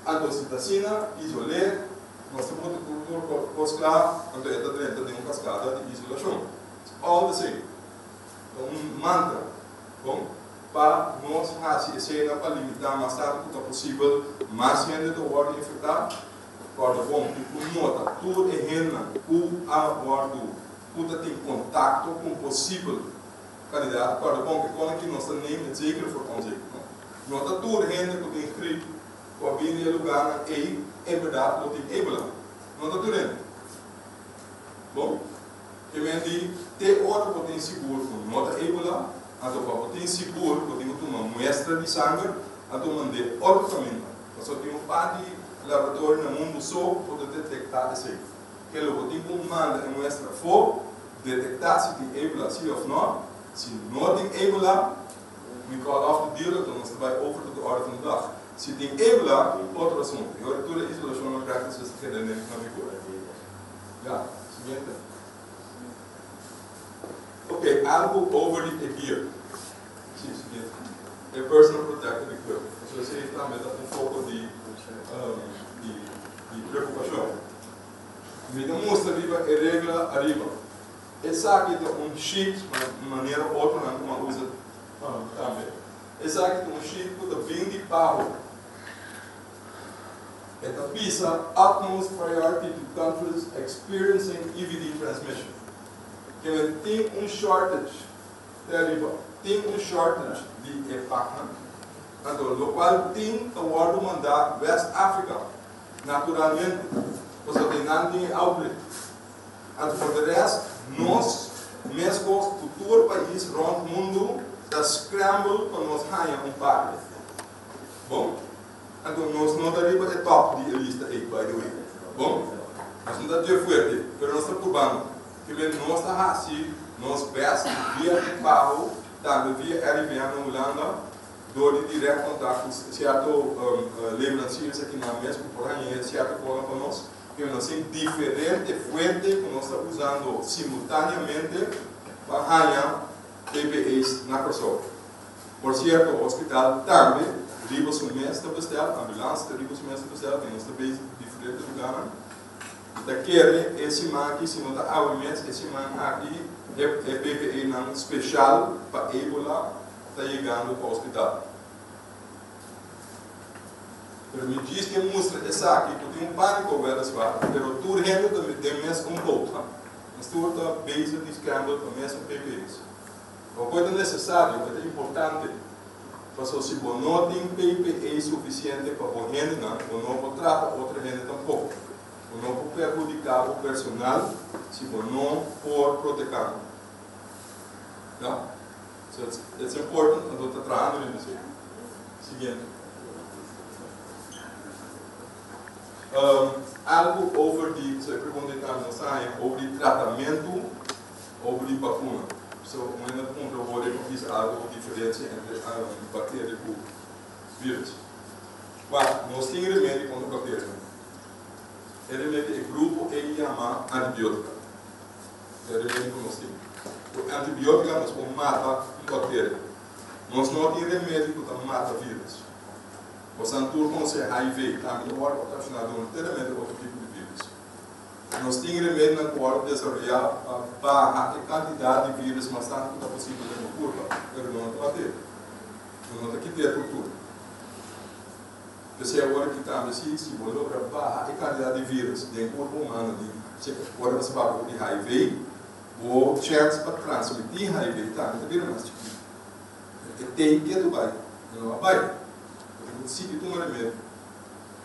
a docitacina, isolar, nós temos tudo claro, então está dentro de uma cascada de isolação. All the same. Então, um mantra, bom, para nós fazer essa cena para limitar mais tarde que possível, mais gente do ordem infectada, para bom, que nota, tudo é rena, o abordo, tudo tem contato com possível candidato, para bom, que quando aqui nós temos zeker voor ons zeker. Nota tudo rena que tem escrito, para vir em lugar é verdade, não tem Ebola. Nota tudo rena. Bom, que vem de ter hora que tem seguro com nota Ebola, a tua tem seguro que tem uma muestra de sangue, a tua mandar outro caminho. Só tem um par de laboratório no mundo só para detectar isso. Que logo tem como manda a muestra for, detectar se tem Ebola sim ou não. Se não tem Ebola, we call off the dealer, então nós vai over to the hora van de dag. Se tem Ebola, outro assunto. E agora toda a isolação não prática se quer dentro da vigor. Já, seguinte. Ok, algo over the gear. Sim, seguinte. É personal protective equipment. Se você está metendo um pouco de preocupação. Me demonstra arriba a regra arriba. Essa aqui é um sheet, de maneira outra, não usa também. Essa aqui é um sheet que está bem de barro. Esta pisa utmost priority to countries experiencing EVD transmission. Que tem um shortage tem um shortage de EPAC, no qual tem o ordem mandar West África, naturalmente, você tem outlet. E por de resto, nós, mesmo futuro país, rond o mundo, está scramble para nós ganhar parte. Bom, então nós não estamos no top de lista aí, by the way. Bom, nós não estamos de forte, mas nós estamos cubano. Que nós estamos assim, nós best via carro, também via RVA na Holanda, door direto contato, certo lembrancinhas aqui na mesma por aí, certo cola para nós, que nós temos diferente fonte que nós estamos usando simultaneamente para ganhar PPEs na pessoa. Por certo, o hospital também, ribos um mês está besteld, ambulância ribos um mês está besteld, tem nós também diferentes lugares. Daquele, esse man aqui, se não está ao mês, esse man aqui é PPE não especial para Ebola, está chegando para o hospital. Mas me diz que mostra essa aqui, porque tem um pânico ver as vagas, mas tudo rende também tem mesmo pouco. Mas tudo está base de escândalo para mesmo PPEs. Uma coisa necessária, é importante, para se você não tem PPE suficiente para o rende, não pode tratar outra rende tampouco. Não pode prejudicar o personal se não for protegido. Não? So it's important que eu estou trabalhando nisso. Seguinte. Algo over de, se eu perguntar na saia, over de tratamento, over de vacuna. So, uma ponto eu vou reconhecer algo diferente entre a bactéria e o vírus. Mas nós temos remédio contra a bactéria. O remédio é grupo E chama antibiótica. É o remédio que nós temos. O antibiótico nós podemos matar a bactéria. Nós não temos remédio que mata vírus. O santur com ser HIV, também o órgão ocasionado não tem remédio para outro tipo de vírus. Nós temos remédio na qual desarrollar a baixa quantidade de vírus, mas tanto que é possível ter uma curva, mas não está batendo. Não está aqui dentro tudo. Você agora que está assim, se você lograr baixa quantidade de vírus dentro do corpo humano, agora você vai para o HIV, ou chance para transmitir HIV, também vira mais tipo. tem que do vai, não vai. Porque se que tu não remédio,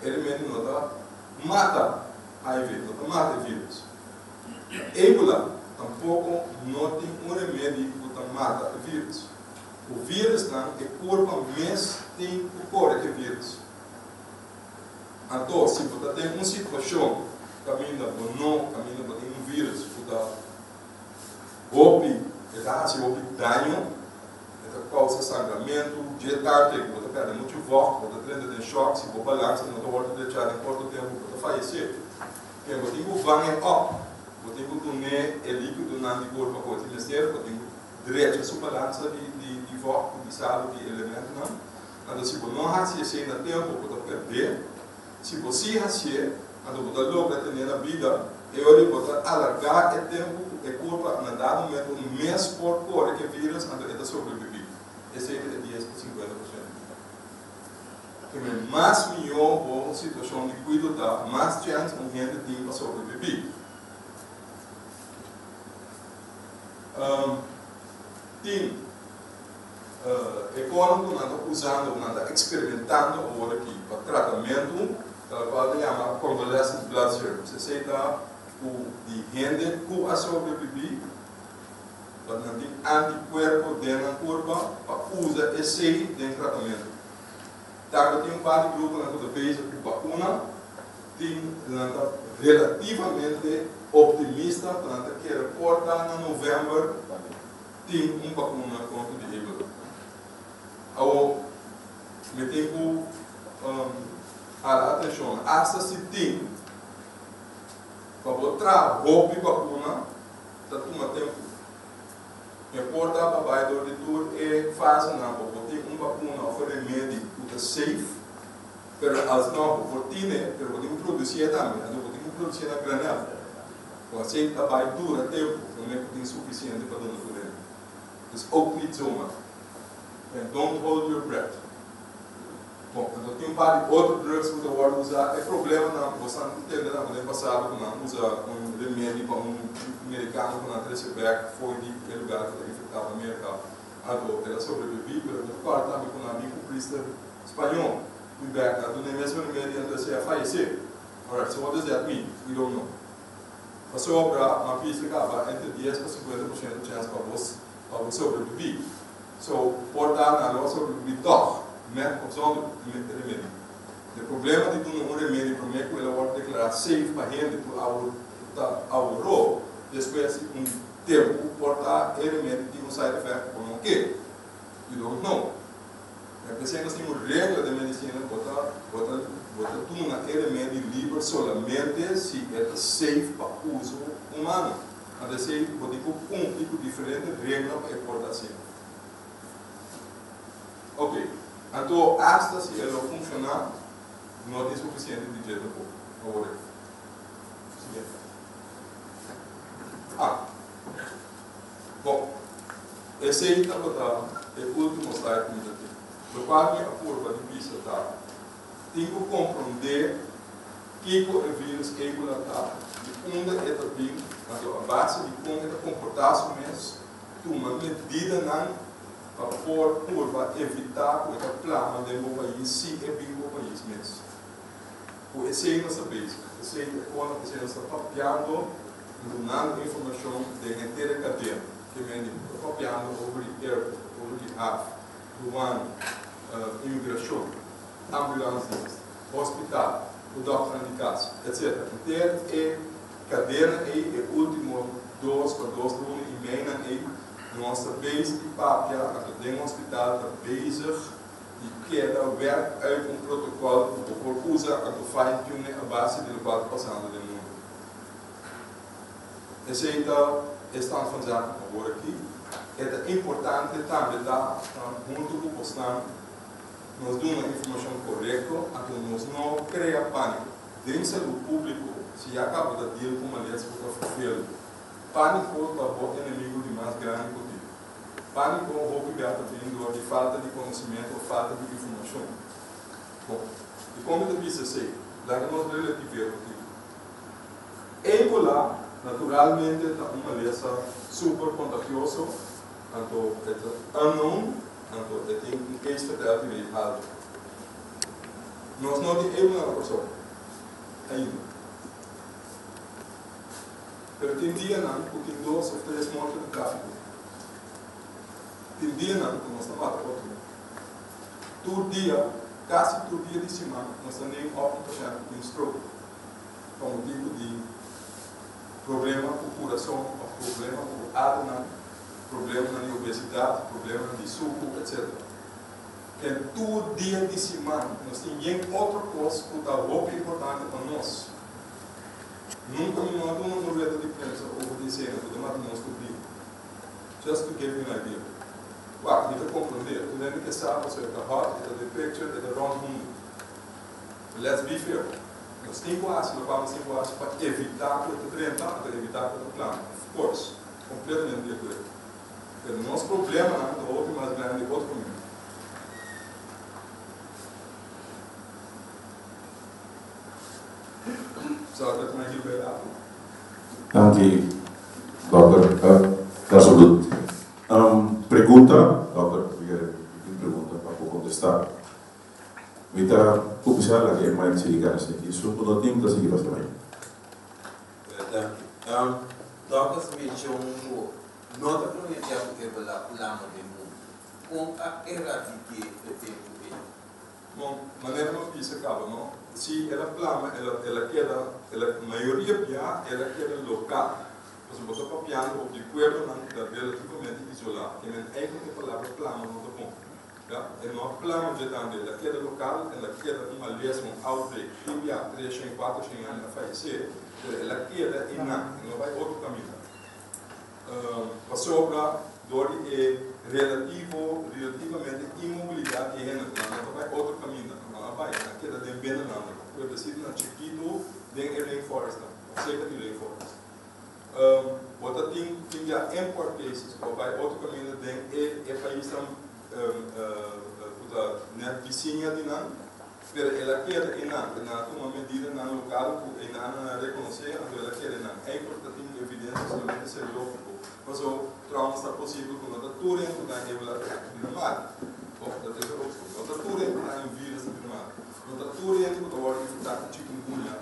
ele não tá mata HIV, não tá mata vírus. Ébola tampouco não tem remédio que tá mata vírus. O vírus não é corpo mesmo tem o corpo que vírus. Então, se você tem uma situação caminha por não caminha por um vírus, você houve dano, causa sangramento, dietarte, você perde muito voto, você entra em choque, se você balança, não volta a deixar em pouco tempo, você falecer. Porque você tem que vangar up, você tem que tornar o líquido na corpo para o ministério, você tem que direito a sua balança de voto, de sal, de elemento, não. Então, se você não faz isso ainda tempo, você perder. Se você faz isso, então você logra ter na vida, e olha, você alargar o tempo, o corpo, na dado momento, um mês por cor que vírus, então ele sobrevive. Esse é 10 para 50%. Porque mais melhor uma situação de cuidado, mais chance um gente tem para sobreviver. Tem econômico, nada usando, nada experimentando agora aqui para tratamento, qual chama convalescent blood serum. Você aceita o de gente que a sobreviver, para não ter anticorpo dentro da curva, para usar esse dentro do tratamento. Então, tem um par de grupos na vez que vacuna, tem relativamente optimista, para que reporta em novembro, tem uma vacuna contra o Ébola. Agora, me tem que atenção, hasta se tem, para botar roupa e vacuna, está tomando tempo. Reporta para o bairro de tudo e faz não, porque tem uma vacuna ou remédio que é safe, mas as não, porque tem, mas tem que produzir também, tem que produzir na granel. Então, assim, a bairro dura tempo, não é tem suficiente para dona por ele. Então, ook niet zomaar. Don't hold your breath. Bom, então tem um par de outros drugs que você pode usar. É problema não, você não entende nada, no passado não usa um remédio para um americano que não receber foi de lugar que infectava a América. Agora, ela sobreviveu, mas agora também com um amigo cristão espanhol, we back, do mesmo remédio antes de falecer. Alright, so what does that mean? We don't know. A sobra, uma física, entre 10% a 50% de chance para você sobreviver. So, portanto, nós sobrevivemos doch, met of zonder remédio. O problema de um remédio para mim é que ele vai declarar safe para a gente, para o rol, depois um tempo, portar o remédio tem um side effect ou não que? You don't know. Eu pensei que nós temos regra de medicina, botar tudo naquele remédio livre somente se é safe para uso humano. Mas assim, vou ter que cumprir com diferentes regras para importação. Ok, então, hasta se ele não funcionar, não é suficiente de dinheiro. Agora, bom, esse aí está botado, é o último slide que eu tenho. Do qual a curva de pista está, tem que compreender que o vírus Ébola está, de onde ele está vindo, a base de como ele comporta-se mesmo, uma medida para pôr curva, evitar que o plano de um país se é bem o país mesmo. O esse aí não sabemos, esse aí é quando você está papeando, dando informação de inteira cadeia, que vem papeando over the airport, over the half, doando, imigração, ambulâncias, hospital, o doctor de casa, etc. Inteira é cadeia e é o último 2 para 2 e meia aí nossa base de papel, no hospital, está bezig, e queda werk uit protocolo voor usa a fine-tunen a base de wat passando no mundo. Esse é então stand van zaken agora aqui. É importante também dar muito com o stand, nós damos a informação correta, então nós não criamos pânico. Dentro do público, se acaba de dizer como aliás para o pânico para o inimigo de mais grande que o tipo. Pânico ou roubo vindo de falta de conhecimento ou falta de informação. Bom, e como eu disse assim, lá nós relativamos o tipo. Ébola, naturalmente, é uma doença super contagiosa, então é unknown, então eu tenho um case verteld die weet halen. Nós não temos uma pessoa ainda. Pero tem dia não, porque tem 2 ou 3 mortes no tráfico. Tem dia não, que nós estamos matando outro. Todo dia, quase todo dia de semana, nós temos um 8% de stroke. Como tipo de problema com coração, problema com asma, problema na obesidade, problema de suco, etc. E todo dia de semana, nós temos outra coisa que é muito importante para nós. Nunca me mandou uma novela de imprensa ou de cena, do demais não descobri. Just to give you an idea. Well, you can compreender. Tu lembra que sabe, so the heart, the picture, the wrong mundo. Let's be fair. Nós temos aço, nós vamos ter aço para evitar que eu treine, para evitar que eu plano. Of course, completamente de acordo. Mas o nosso problema é o outro mais grande do outro caminho. Zou dat mij hierbij laten? Dank u, dokter. Absoluut. Pergunta, dokter, pergunta para contestar. Kita publicar lagi yang main sih kan sih. Isu untuk tim kita sih kita semai. Dokter semacam nota pun yang jauh berlaku lama demo. Com a erradicar o tempo bem. Bom, maneira não pisa acaba, não? Se ela plama, ela queda, a maioria pia, ela queda local. Mas você está piando o de cuerpo não está relativamente isolado. Que nem eigenlijk a palavra plama não está bom. É uma plama de também, ela queda local, ela queda uma lesma, um outbreak. Tibia 3, 4, 5 anos a falecer, ela queda e não vai outro caminho. Passou para dor é relativamente imobilidade e não vai outro caminho. Não vai, ela queda de bem não. Eu preciso na Chiquito, de rainforest, cerca de rainforest. Outra tem já import cases, ou vai outro caminho de país na vizinha de não, mas ela quer e na uma medida na local e na reconhecer, ela quer e não. É importante ter evidências somente serológico, mas o trauma está possível com outra tudo dentro da regulação normal, ou da terceira outra tudo dentro da vírus normal, outra tudo dentro da ordem de chikungunya,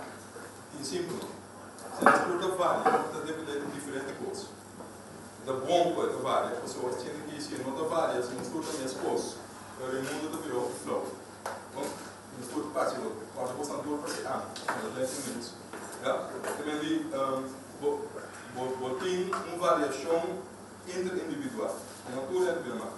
em simples. Se a escuta vale, está dependendo de diferentes coisas. Da bom coisa vale, as pessoas têm que dizer, não está vale, se não escuta minhas coisas, o mundo do virou flow. Bom, não escuta fácil, pode postar tudo para ser não é isso. Também tem uma variação interindividual, não tudo é normal.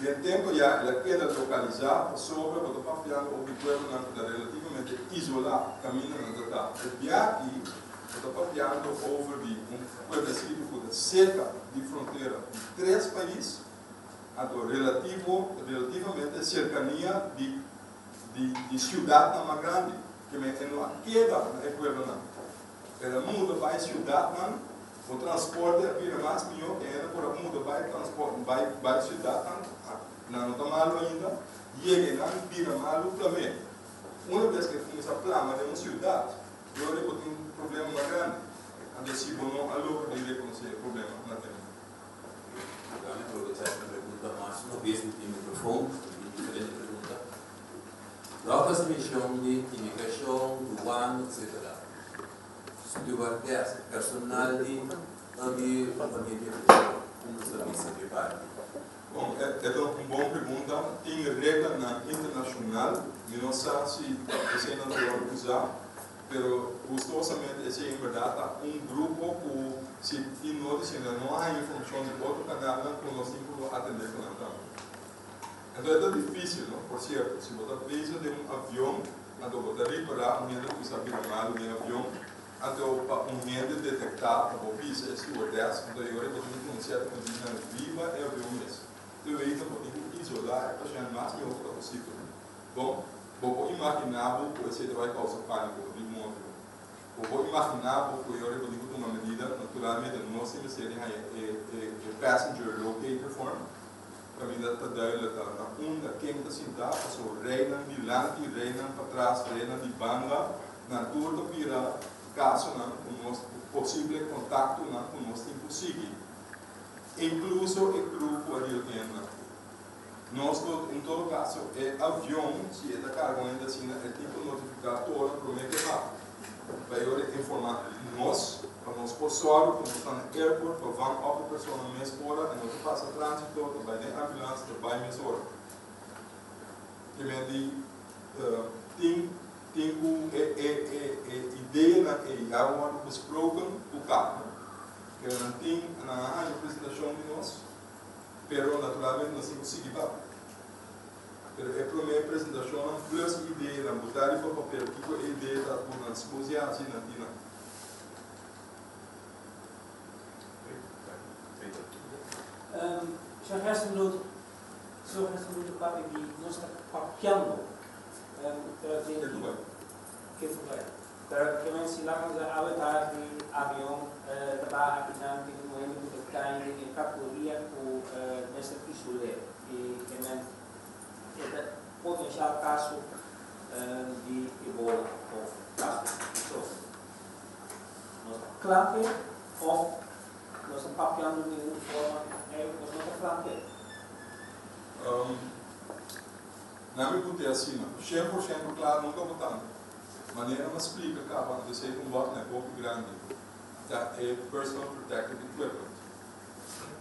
E tempo já ela queda localizar sobre o papel ou o governo relativamente isolado caminho na data. E aqui o papel over de coisa cerca de fronteira de 3 países, relativamente cercania de cidade na mais grande, que não queda na governo. Ela muda para a cidade o transporte vira mais melhor que ainda por muda vai transporte vai cidade não está malo ainda e não vira malo também. Uma vez que começa a plama de uma cidade, eu acho que tem um problema mais grande. A se não alô de reconhecer o problema na terra. Kami aproveitar essa pergunta mais uma vez no microfone, diferente pergunta. Trocas de missão de imigração, aduana, etc. Stewardess, personal de família como serviço privado. Bom, é uma boa pergunta. Tem regra na internacional, eu não sei se você não pode usar, mas gostosamente esse é em verdade um grupo que se não há informação de outro canal, que nós temos que atender com a então é difícil, não? Por certo, se você precisa de um avião, então você reparar um medo que está vindo mal no avião, então um medo de detectar o piso, stewardess, então agora você tem um certo condição viva é o avião mesmo. Então aí você pode isolar a gente mais que outra possível. Bom, vou imaginar que você vai causar pânico de um avião. Vou imaginar que eu vou dizer uma medida naturalmente nós temos que ser passenger locator form. A medida está duidelijk na onda quem está sentado, so reinan de lado, reinan para trás, reinan de banda, na turma vira caso não, com possível contato não, com nós tem possível. incluso o grupo de alguém. Nós, em todo caso, é avião, se é da carga ainda assim, é tipo notificatório, promete rápido. Vai informar nós, para nós pessoal, quando estão no aeroporto, para van outra pessoa na mesma hora, e nós passa trânsito, vai na ambulância, vai na mesma hora. Que me diz, tem ideia na que já uma besproken o carro. Que não tem na apresentação de nós, pero naturalmente nós temos que seguir para. Pero é para minha apresentação plus ideia, na botar para papel, tipo ideia da por nas coisas assim na tina. Zo resta minuto para que nós está papiando. Que vai. Para que nós se lá nos avatar de avião, trabalhar aqui na que no momento que está em categoria o nesta isolé e que nós é potencial caso de ebola ou caso de nós clave ou nós estamos papiando de uma forma nós não clave. Na minha pergunta é assim, 100% claro, nunca votando. Maneira não explica, acaba de ser um voto um pouco grande. É personal protective equipment.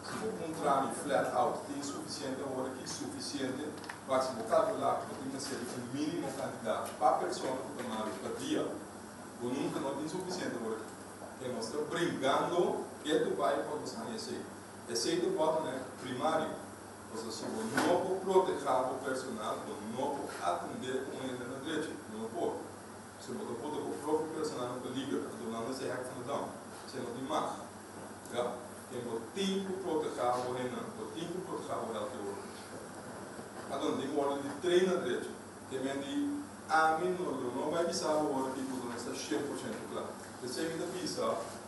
Se for contrário, flat out, tem suficiente hora aqui, suficiente, para se calcular que tem que ser o mínimo candidato para a pessoa que tomar para dia, ou nunca não tem suficiente hora aqui. Porque nós estamos brincando que tu vai para você conhecer. Esse é o voto primário. Ou seja, não vou proteger o personal, não vou atender com ele na direita, não vou. Se você pode o próprio personal não liga, então não se é que não se não tem mais. Tem o tempo proteger o renan, o tempo proteger o health workers. Então tem uma hora de treino na direita, tem de a mim não vai pisar o hora que tudo não está 100% claro. Você ainda pisa,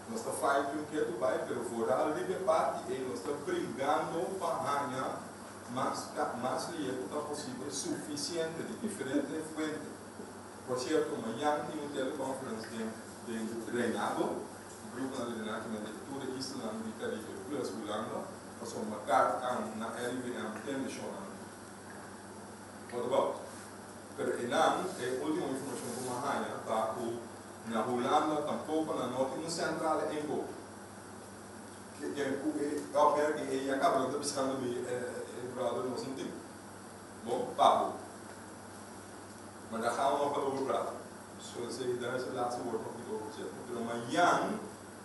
nós está fazendo que tu vai, pero fora ali de parte e nós está brincando para ganhar mais livre está possível, suficiente de diferentes fontes. Por certo, amanhã tem uma teleconferência de treinado, o grupo na liderança de leitura Islândia e Caribe plus Holanda, nós vamos marcar na LVM tem de chorar. What about? Pero não é a última informação que eu tenho, tá? Na Holanda, tampouco na norte, no central é em Go. Que acaba de pensando em brother nós não temos. Bom, Pablo. Maar daar gaan we nog wel over praten. Zoals ik daar is het laatste woord nog niet over gezet. Maar amanhã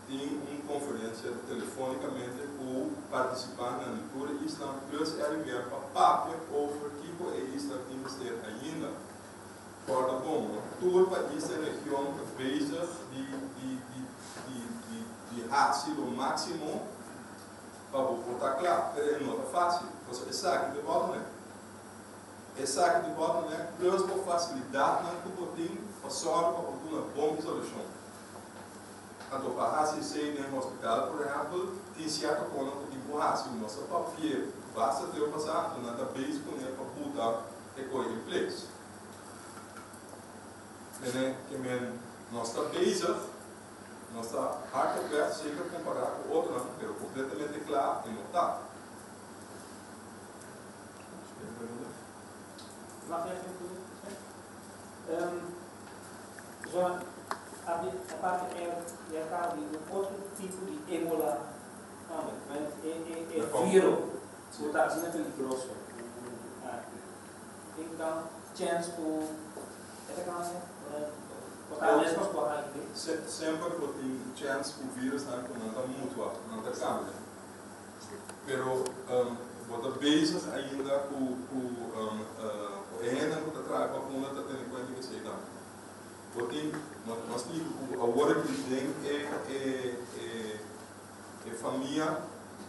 tem uma conferência telefonicamente com participantes na leitura Islam plus LVM para papel over tipo e Islam tem que ser ainda. Para bom, todo país da região bezig de raci o máximo para botar claro. É não é fácil. Você sabe que volta, né? Essa aqui de volta, né? Plus por facilidade, não que eu tenho para só para uma boa solução. Então, para ACC no hospital, por exemplo, tem certa coisa que tem por raci, o nosso papel, basta ter o passado, nada base com ele para botar a coisa em place. Que nossa base, nossa hardware, sempre comparar com outra, não, mas completamente claro e notável. Mag ik even zo a parte é a outro tipo de ebola, é vírus, se está assim é perigoso. Então, chance por essa classe, botar lesmas por aqui. Sempre tem chance por vírus não está mútua, não está câmbio. Pero bota bases ainda com ainda não está trazendo para uma está tendo em conta que sei não. Porque nós temos agora que tem é família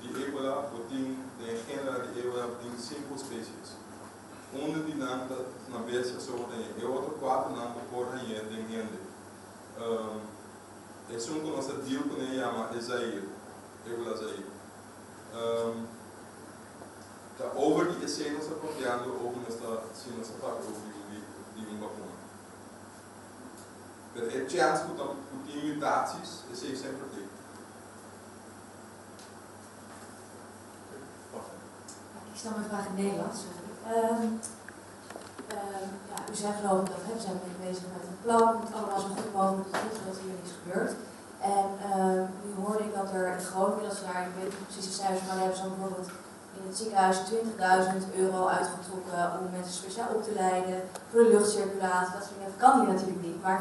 de ebola, tem gênero de ebola, tem 5 espécies. Uma de nada na vez só tem, e outro 4 não por aí tem gente. Esse que nós deal com ele chama Zaire, ebola Zaire. Over die essay nós apropriando over nessa parte de uma vacuna. Mas é chance que tem mutações, esse sempre tem. Ik stel mijn vraag in Nederlands. Ja, u zei geloof ik dat we zijn bezig met een plan, het moet allemaal zo goed mogelijk goed zodat hier niets gebeurt. En nu hoorde ik dat er in Groningen, dat ze daar, ik weet niet precies de cijfers, maar daar hebben ze dan bijvoorbeeld in het ziekenhuis 20.000 euro uitgetrokken om mensen speciaal op te leiden voor de luchtcirculatie. Dat soort dingen. Dat kan hier natuurlijk niet, maar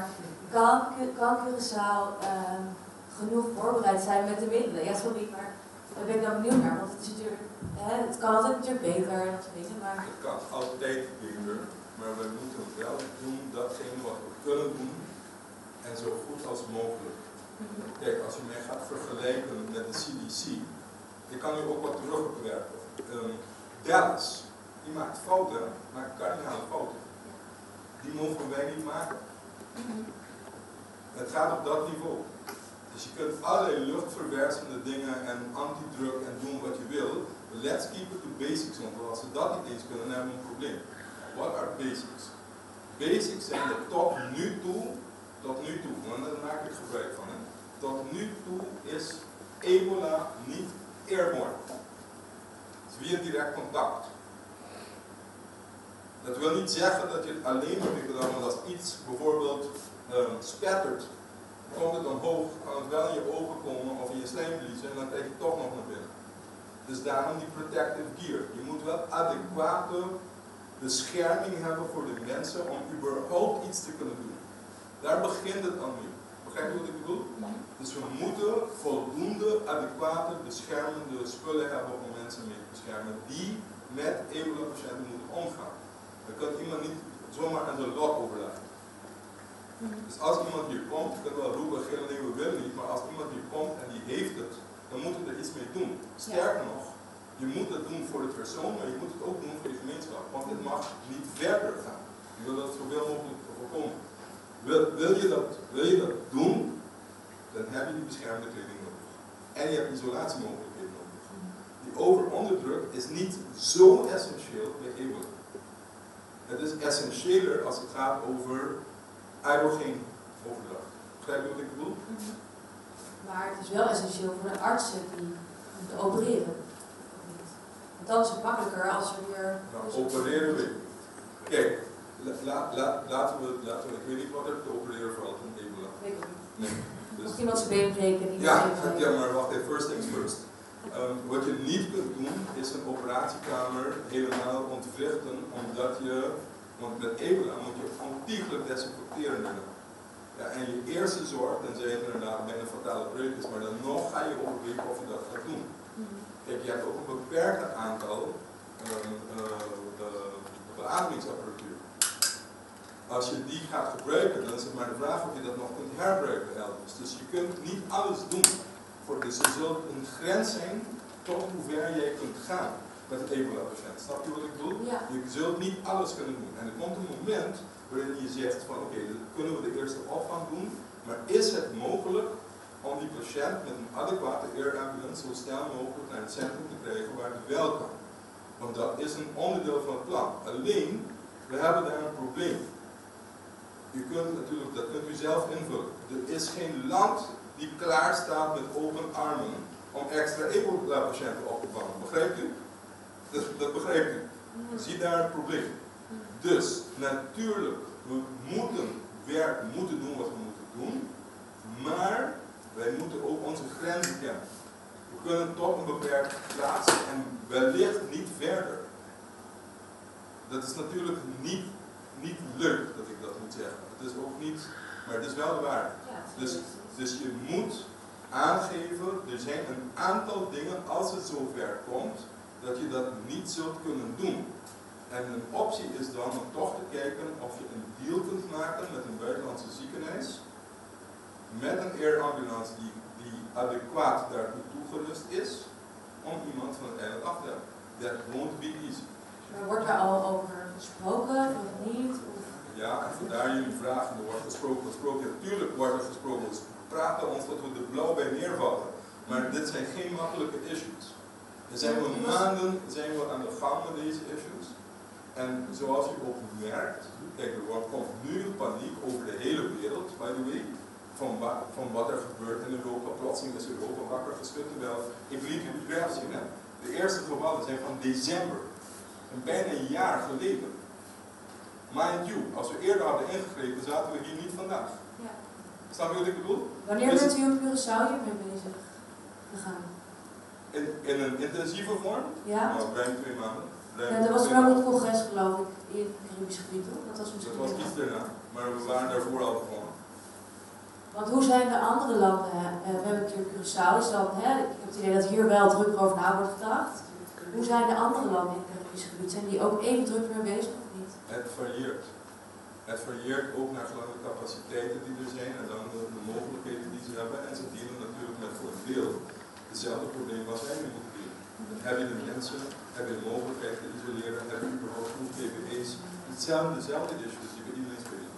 kan Curaçao genoeg voorbereid zijn met de middelen? Ja, sorry, maar daar ben ik dan benieuwd naar, want het is natuurlijk, het kan altijd natuurlijk beter en dat soort dingen, maar... Het kan altijd beter, maar we moeten wel doen datgene wat we kunnen doen en zo goed als mogelijk. Kijk, als je mij gaat vergelijken met de CDC, ik kan u ook wat terugwerpen. Dallas, die maakt fouten, maar kardinale fouten. Die mogen wij niet maken. Het gaat op dat niveau. Dus je kunt allerlei luchtverwersende dingen en antidruk en doen wat je wil. Let's keep it to basics, want als we dat niet eens kunnen, dan hebben we een probleem. What are basics? Basics zijn er tot nu toe, want daar maak ik gebruik van. Hè. Tot nu toe is ebola niet airborne. Het is via direct contact. Dat wil niet zeggen dat je het alleen maar ebola, want als iets bijvoorbeeld spettert, komt het omhoog, kan het wel in je ogen komen of in je slijmvlies en dan krijg je toch nog naar binnen. Dus daarom die protective gear. Je moet wel adequate bescherming hebben voor de mensen om überhaupt iets te kunnen doen. Daar begint het aan nu. Begrijp je wat ik bedoel? Dus we moeten voldoende adequate beschermende spullen hebben om mensen mee te beschermen die met ebola-patiënten moeten omgaan. Dan kan iemand niet zomaar aan zijn lot overlaten. Dus als iemand hier komt, je kunt wel roepen, gillen, nee, we willen niet, maar als iemand hier komt en die heeft het, dan moeten we er iets mee doen. Sterker nog, je moet het doen voor de persoon, maar je moet het ook doen voor de gemeenschap, want het mag niet verder gaan. Je wil dat zoveel mogelijk voorkomen. Wil je dat doen, dan heb je die beschermende kleding nodig. En je hebt isolatiemogelijkheden nodig. Die over-onderdruk is niet zo essentieel bij ebola. Het is essentieeler als het gaat over aerogeen overdracht. Begrijp je wat ik bedoel? Maar het is wel essentieel voor de artsen die moeten opereren. Want dan is het makkelijker als we weer... Nou, opereren we. Kijk, laten we, ik weet niet wat er te opereren valt in ebola. Weet ik niet. Nee. Dus, mocht iemand zijn been breken? Ja, maar wacht even, first things first. Wat je niet kunt doen, is een operatiekamer helemaal ontwrichten, omdat je, want met ebola moet je ontiegelijk desinfecteren doen. Ja, en je eerste zorg, tenzij het inderdaad bijna een fatale breuk is, maar dan nog ga je overwegen of je dat gaat doen. Kijk, je hebt ook een beperkt aantal beademingsapparatuur. Als je die gaat gebruiken, dan is het maar de vraag of je dat nog kunt herbruiken elders. Dus je kunt niet alles doen. Dus er zult een grens zijn tot hoe ver jij kunt gaan met een ebola-patiënt. Snap je wat ik bedoel? Ja. Je zult niet alles kunnen doen. En er komt een moment waarin je zegt van oké, dan kunnen we de eerste opvang doen, maar is het mogelijk om die patiënt met een adequate airambulance zo snel mogelijk naar het centrum te krijgen waar het wel kan? Want dat is een onderdeel van het plan. Alleen, we hebben daar een probleem. U kunt natuurlijk, dat kunt u zelf invullen. Er is geen land die klaar staat met open armen om extra ebola-patiënten op te vangen. Begrijpt u? Dat begrijpt u. Zie daar het probleem. Dus, natuurlijk, we moeten doen wat we moeten doen, maar wij moeten ook onze grenzen kennen. We kunnen tot een beperkte plaats en wellicht niet verder. Dat is natuurlijk niet leuk dat ik dat moet zeggen. Het is ook niet, maar het is wel de waarheid. Dus je moet aangeven, er zijn een aantal dingen, als het zover komt, dat je dat niet zult kunnen doen. En een optie is dan om toch te kijken of je een deal kunt maken met een buitenlandse ziekenhuis, met een airambulance die adequaat daartoe toegerust is, om iemand van het eiland af te hebben. That won't be easy. Maar wordt daar al over gesproken of niet? Ja, en vandaar jullie vragen, er wordt gesproken. Natuurlijk wordt er gesproken. Dus praten ons dat we er blauw bij neervallen. Maar dit zijn geen makkelijke issues. Er zijn we maanden aan de gang met deze issues. En zoals je ook merkt, kijk, er komt nu een paniek over de hele wereld, by the way, van wat er gebeurt in Europa. Plotseling is Europa wakker geschud. Terwijl, ik liet jullie graag zien, hè? De eerste gevallen zijn van december. bijna een jaar geleden. Mind you, als we eerder hadden ingegrepen, zaten we hier niet vandaag. Ja. Snap je wat ik bedoel? Wanneer Dus- bent u op Curaçao hiermee bezig gegaan? In een intensieve vorm? Ja? Nou, ruim 2 maanden. Ja, dat was wel het congres geloof ik, in het Caribisch gebied, toch? Dat was misschien... Dat was iets daarna, maar we waren daarvoor al begonnen. Want hoe zijn de andere landen? We hebben natuurlijk Curaçao, is dan, ik heb het idee dat hier wel druk over na wordt gedacht. Hoe zijn de andere landen in het Caribisch gebied? Zijn die ook even druk mee bezig of niet? Het varieert. Het varieert ook naar gelang de capaciteiten die er zijn en dan de mogelijkheden die ze hebben. En ze dealen natuurlijk met voor een deel hetzelfde probleem als wij nu moeten delen. Heb je de mensen, heb je de mogelijkheid te isoleren, heb je überhaupt goed TBE's. Dezelfde issues die bij iedereen spelen.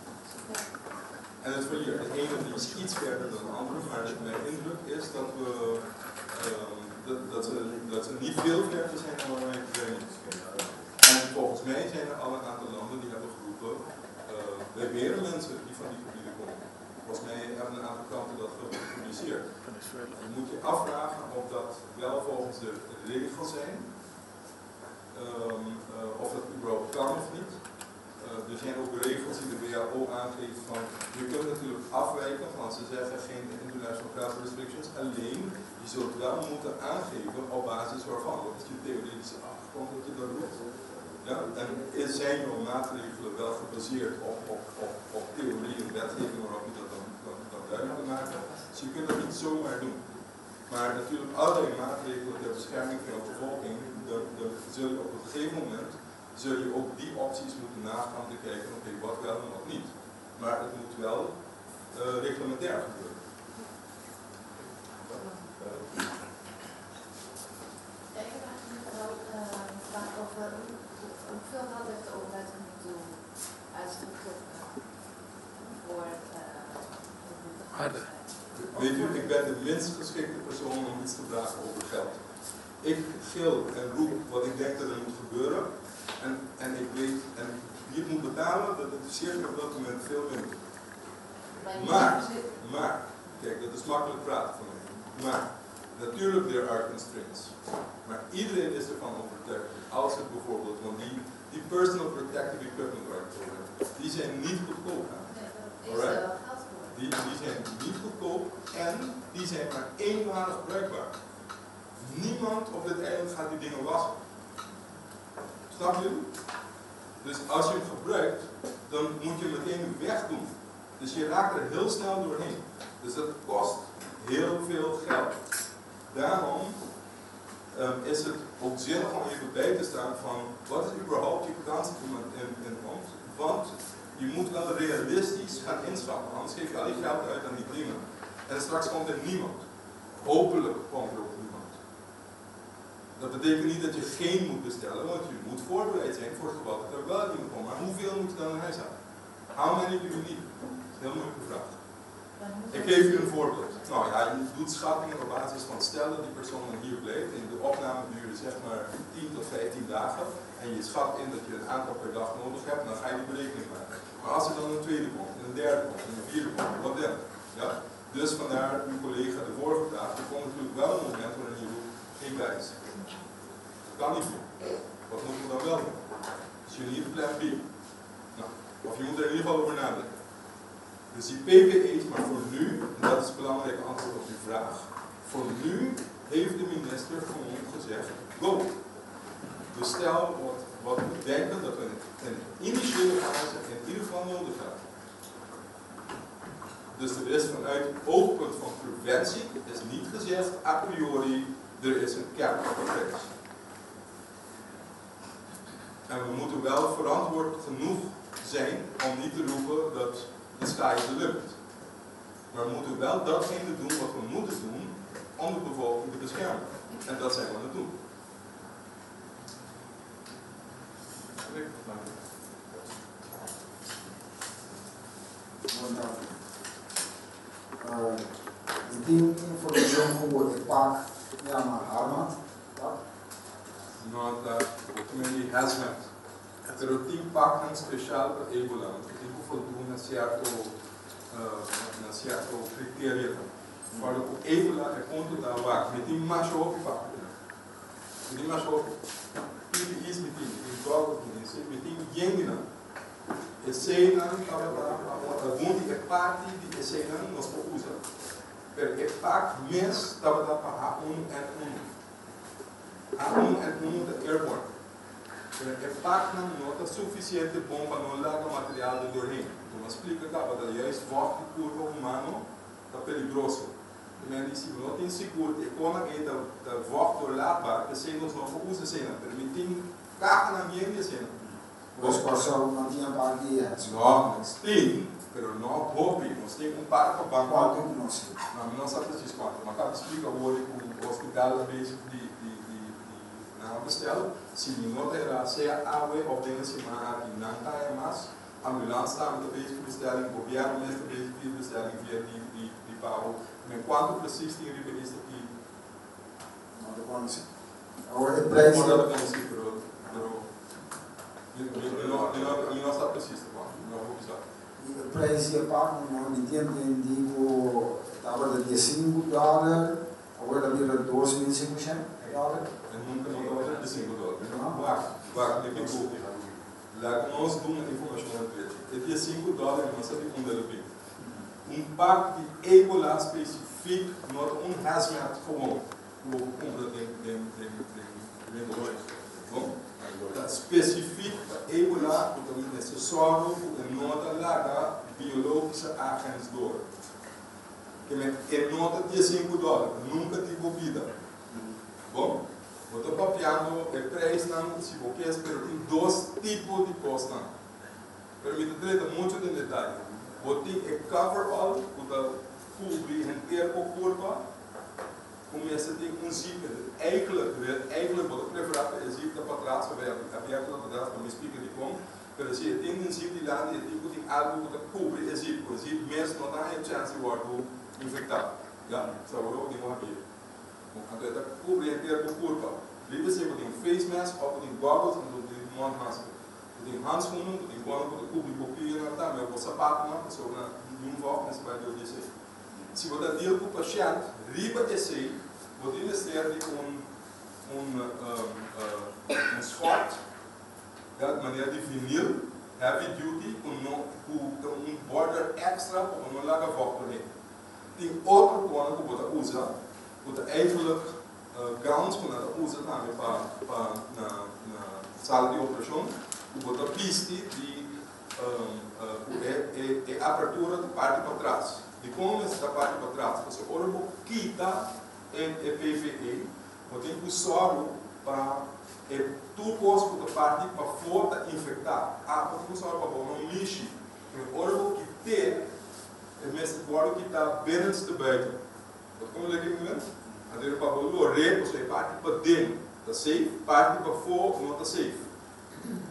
En het varieert. De ene die is iets verder dan de andere, maar mijn indruk is dat we dat ze niet veel verder zijn dan waar wij zijn. En volgens mij zijn er al een aantal landen die hebben geroepen, wij weren mensen die van die gebieden komen. Volgens mij hebben een aantal kranten dat gepubliceerd. Je moet je afvragen of dat wel volgens de regels zijn, of dat überhaupt kan of niet. Er zijn ook regels die de WHO aangeeft van, je kunt natuurlijk afwijken van, ze zeggen geen international travel restrictions, alleen je zult wel moeten aangeven op basis waarvan. Wat is je theoretische achtergrond dat je dat doet? Ja, en zijn jouw maatregelen wel gebaseerd op theorie en wetgeving waarop je dat dan duidelijk kan maken? Dus je kunt dat niet zomaar doen. Maar natuurlijk, allerlei maatregelen ter bescherming van de bevolking, dan zul je op een gegeven moment zul je ook die opties moeten nagaan om te kijken, oké, wat wel en wat niet. Maar het moet wel reglementair gebeuren. Ja, ik heb eigenlijk wel een vraag over hoeveel geld heeft de overheid moeten doen uitgetrokken voor Weet u, ik ben de minst geschikte persoon om iets te vragen over geld. Ik gil en roep wat ik denk dat er moet gebeuren. En ik weet, en wie het moet betalen, dat interesseert me op dat moment veel minder. Maar, kijk, dat is makkelijk praten van mij. Maar, natuurlijk, there are constraints. Maar iedereen is ervan overtuigd. Als het bijvoorbeeld, want die personal protective equipment waar ik het over heb, die zijn niet goedkoop. Alright. Die zijn niet goedkoop en die zijn maar eenmalig bruikbaar. Niemand op dit eiland gaat die dingen wassen. Snap je? Dus als je hem gebruikt, dan moet je hem meteen wegdoen. Dus je raakt er heel snel doorheen. Dus dat kost heel veel geld. Daarom is het ook zinnig om even bij te staan van wat is überhaupt je kans in ons. Want je moet wel realistisch gaan inschatten, anders geef je al je geld uit aan die dingen. En straks komt er niemand. Hopelijk komt er ook niemand. Dat betekent niet dat je geen moet bestellen, want je moet voorbereid zijn voor het geval dat er wel iemand komt. Maar hoeveel moet je dan in huis hebben? How many do you need? Dat is een heel moeilijke vraag. Ik geef u een voorbeeld. Nou ja, je doet schattingen op basis van stel dat die persoon dan hier blijft. En de opname duurt zeg maar 10 tot 15 dagen. En je schat in dat je een aantal per dag nodig hebt, dan ga je die berekening maken. Maar als er dan een tweede komt, en een derde komt, en een vierde komt, wat dan? Ja? Dus vandaar uw collega de vorige dag, er komt natuurlijk wel een moment waarin je roept, geen prijs. Dat kan niet meer. Wat moeten we dan wel doen? Dus je niet plan B. Nou, of je moet er in ieder geval over nadenken. Dus die PPE's, maar voor nu, en dat is het belangrijke antwoord op die vraag, voor nu heeft de minister gewoon gezegd, go. Dus stel wat we denken dat we in de initiële fase in ieder geval nodig hebben. Dus er is vanuit het oogpunt van preventie, is niet gezegd a priori, er is een cap op de prijs. En we moeten wel verantwoord genoeg zijn om niet te roepen dat de sky is the limit. Maar we moeten wel datgene doen wat we moeten doen om de bevolking te beschermen. En dat zijn we aan het doen. Die information wordt vaak maar Harmat. Nota, community hazmat. Pero tem pacto especial para Ebola, tem que voldoen a certo criterio. Fala que Ebola é contra da vaca, mas tem macho op pacto. Tem macho op. PPE's met die droga que disse, me tem gêmina. E cena, algum de parte de cena nós podemos usar. Porque é parte mês estava para A1N1 da airborne. É parte não está suficiente bom para não largar material do dormir. Então explica que a esforço de curva humano está perigoso. Men disse, não tem seguro, e quando a volta do lado, que se nós não usamos cena, permitem carro na minha cena. Os pessoal não tinham parquia. Não, nós temos, mas não hobby, nós temos parque para Qual banco. que não sei? Não sabemos disso quanto, mas cada explica hoje que o hospital na Bestelo, se não terá se a água ou tem semana aqui não está mais, a ambulância está muitas vezes que Bestelo em governo, muitas vezes que Bestelo em via de pau. Mas quanto precisa de referência aqui? Não te conheço. Agora é preço. Não está preciso, não vou usar. E o preço é pago, não entendo, digo, estava de $5, agora vira $2.500. Eu nunca não estava de $5. Vai, de que lá nós damos informação na rede. É de $5, não sabe onde ele vem. Pack de ebola específico, not hazmat gewoon. Hoe komt dat specifiek para ebola, porque é necessário que nota larga biologische agentes door. Que é nota de $5, nunca tive vida. Bom, eu estou papiando o preço não se você espera tem dois tipos de costa. Permite tratar muito de detalhe. Você é cover all, o cobrir inteiro com curva. Começa a ter zíper. Eigenlijk wat ik preferar é zíper para trás, para aberto para trás, para me explicar de como. Mas se tem zíper lá, tipo tem algo que cobre zíper. Zíper mesmo não dá chance de ser infectado. Já, sabe o que eu digo? Então está cobre inteiro com curva. Livre se tem face mask, ou tem goggles, ou tem mouth mask. Tem handschoenen, tem quando cobre boquinha, tá, mas o sapato não, pessoal não volta nesse vai de dizer. Se você deal com o paciente, riba esse, você investir um short, de maneira de vinil, heavy duty, com border extra, para não largar volta nele. Tem outro plano que você usa, você eigenlijk gowns que você usa também para na sala de operação, que você piste de a abertura da parte para trás. De como essa parte para trás, você ora quita PVE, você tem que usar para tudo coisa da parte para fora infectar. Você usar para não lixo, ora que ter mesmo agora que está bem antes de baixo. Como é que é? A gente para o re, você parte para dentro, está safe, parte para fora, não está safe.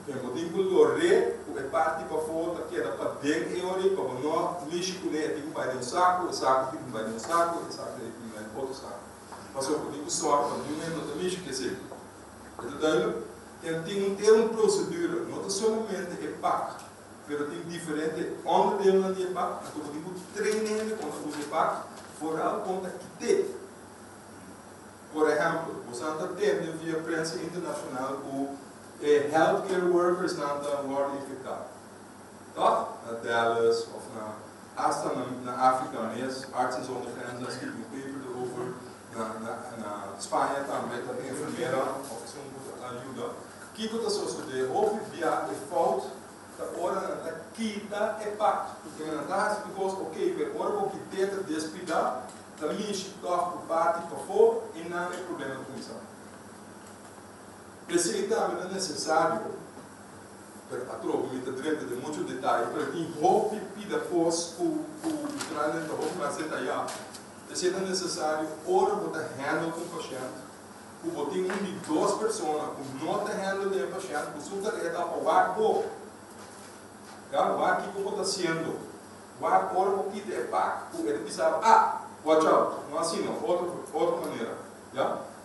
Então, tem que lorrer, é parte para fora, que era para dentro e olhar para não lixo com ele, tem que vai de saco, o saco tem que vai de um saco, o saco tem que vai de outro saco. Mas eu tenho que só para não ter lixo que seja. Então, tem uma procedura, não somente é PAC, mas tem diferente onde tem uma de PAC, então eu tenho que treinar quando usa PAC, fora conta que tem. Por exemplo, você anda tendo via prensa internacional o healthcare workers não estão infectados. Tá? Na Dallas, ou hasta na África mesmo, Artes Zonder Grenzen, escreve um paper over, na Espanha também, tem enfermeira, oferece ajuda. O que está sucedendo? Houve via default, da hora da quita é pacto. Porque na taxa de gosto, ok, a hora que tenta despidar, também está por parte para fora e não é problema com isso. Precisamente é necessário, a troca me dentro de muitos detalhes, para que roupa e depois o treinamento da roupa vai ser talhado. É necessário, ora, botar handle com o paciente, o botar de duas pessoas, com nota handle do paciente, com sua tarefa para o ar pouco. O ar que está sendo, o ar, ora, o que é pago, ele precisa, watch out, não assim não, outra maneira.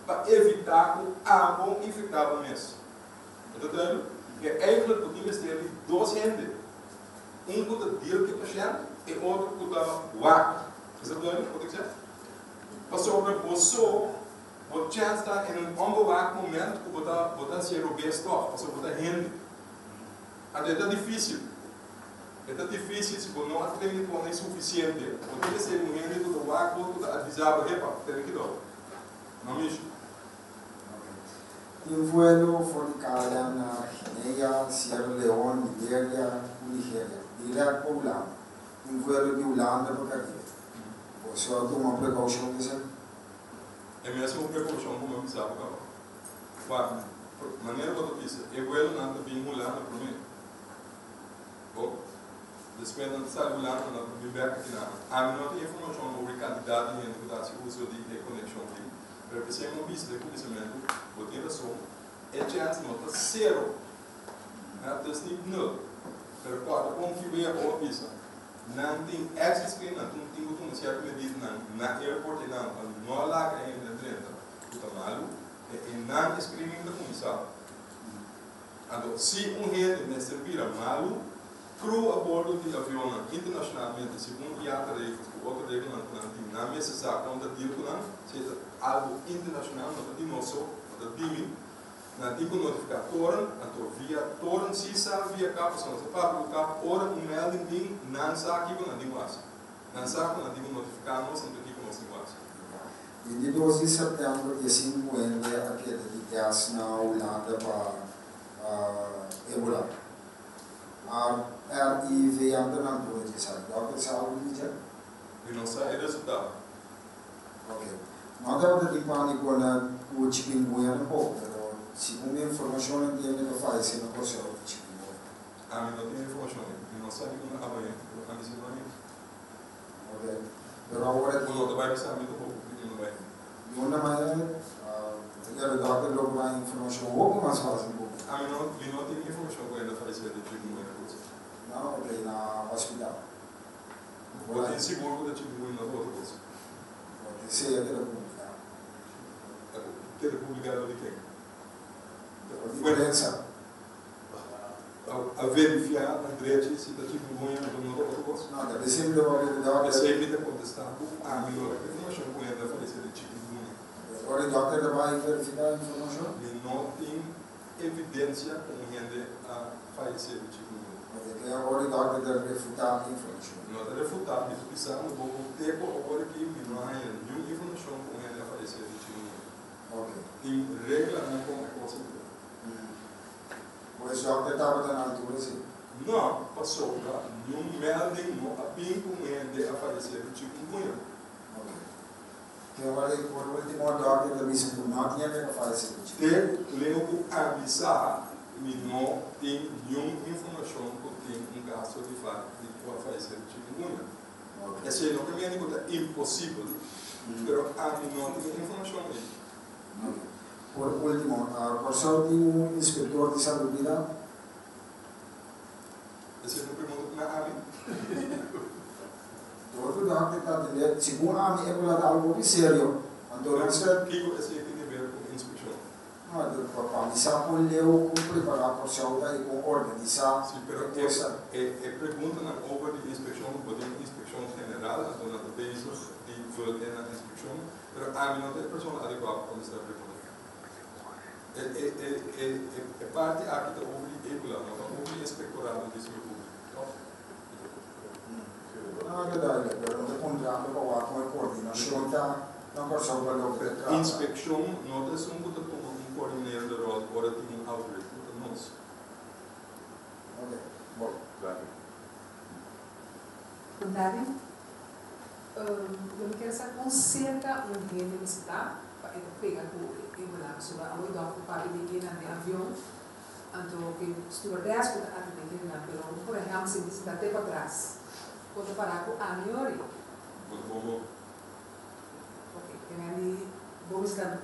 Para evitar que o água infectava mesmo. Entendeu? É eigenlijk podemos ter duas rendas. Que está dentro do paciente e outro que está o ar. Entendeu? Pode dizer? Passou para você, Wat chance está in een onbewaakt moment, wat se robees toch, of wat hindi. En het is difícil. Het is difícil se você não treina com é suficiente. Você tem que ser um hindi do waak, do avisar repa, tem que dar. Não é isso? Tem vuelo fornicada na Guineia, Sierra Leone, Libéria, Nigéria. Direto para o Holanda. Tem vuelo de Holanda para Caribe. Você vai tomar uma precaução disso? É mesmo uma precaução como eu sabe agora. De maneira que eu disse, eu vou não vir Holanda para mim. Bom, depois não sai Holanda, não vim ver aqui nada. A mim não tem informação sobre candidato e reputação uso de conexão aqui. Para você não vista de conhecimento, vou ter razão. É chance nota zero. É desde nul. Para quando configurar a visa, não tem access screen, não tem uma certa medida na airport e não lá que ainda dentro. O tamanho é não screening da comissão. Então, se rede me servir a malo, crew a bordo de avião internacionalmente, segundo IATA regras, outra regra não é necessário quando a digo não, seja algo internacional, não tem nosso, não tem na tipo notificator, então via torn se sabe via capa, só se para o capa ora melding ding não sabe que não tem mais, não sabe não tem notificar nós não tem como assim mais. E de 12 de setembro de 5 anos aquele de gás na Holanda para Ebola. A RIV anda na rua de sabe, dá para saber já? E não sai resultado. Ok. Não dá para ter pânico na o chikungunya não pode. Segundo a informação que ele faz, você não pode ser o chikungunya. A mim não tem informação, não sabe como amanhã, a mim não é. Ok. Pero agora que não vai pensar muito pouco, não vai. de uma maneira, ele dá para logo informação um pouco mais fácil. A mim não tem informação que ainda faz de chikungunya. Não, ok, na hospital. Vou ter seguro da chikungunya na outra coisa. Ok, sei aquela pública. Ter publicado de quem? A diferença. A verificar na direita se está chikungunya no outra coisa. Não, deve sempre dar É sempre de contestar a melhor informação que ainda faz de chikungunya. agora o doutor vai verificar a informação? E não tem evidência como ainda faz de chikungunya. Ok, agora o doutor deve refutar a informação. Não está refutado, mas precisamos um pouco de tempo agora que não há nenhuma informação como ainda faz de chikungunya. Ok. Tem regra não como coisa. Pois o doutor estava na altura, sim. Não, passou, nenhum melding, não há bem como ainda aparecer de chikungunya. Ok. Que agora, por último, o doutor deve dizer que não tinha que fazer isso. Levo avisar, mas não tem nenhuma informação que tem um caso de fazer de chikungunya. Ok. Esse não é uma coisa impossível, mas não tem informação aí. Ok. Por último, por sorte, um inspetor de saúde, Esse é uma pergunta para a mim. todo doctor está dizendo, segundo a minha é algo sério. Então, Esse tem a ver com inspeção. para avisar com o Leo, com preparar por saúde e com organizar. Sim, mas é pergunta na obra de inspeção, podemos inspeção general, então na base de vulgar na inspeção, mas a mim não tem pessoa adequada para essa pergunta. É parte aqui da obra de Ebola, não da obra de inspectorado de saúde pública. Não é verdade, não é contrato com a coordenação, não pode ser para o petróleo. Inspeção não é só um coordenador de rol, agora tem um algoritmo de nós. Ok, bom. Dário, eu quero saber como cerca um rede que está para pegar o igual sobre a oito para ir na avião, então que stewardess pode atender na pelo por exemplo se diz até para trás, pode parar com a melhor. Bom, Ok, tem ali vamos estar dat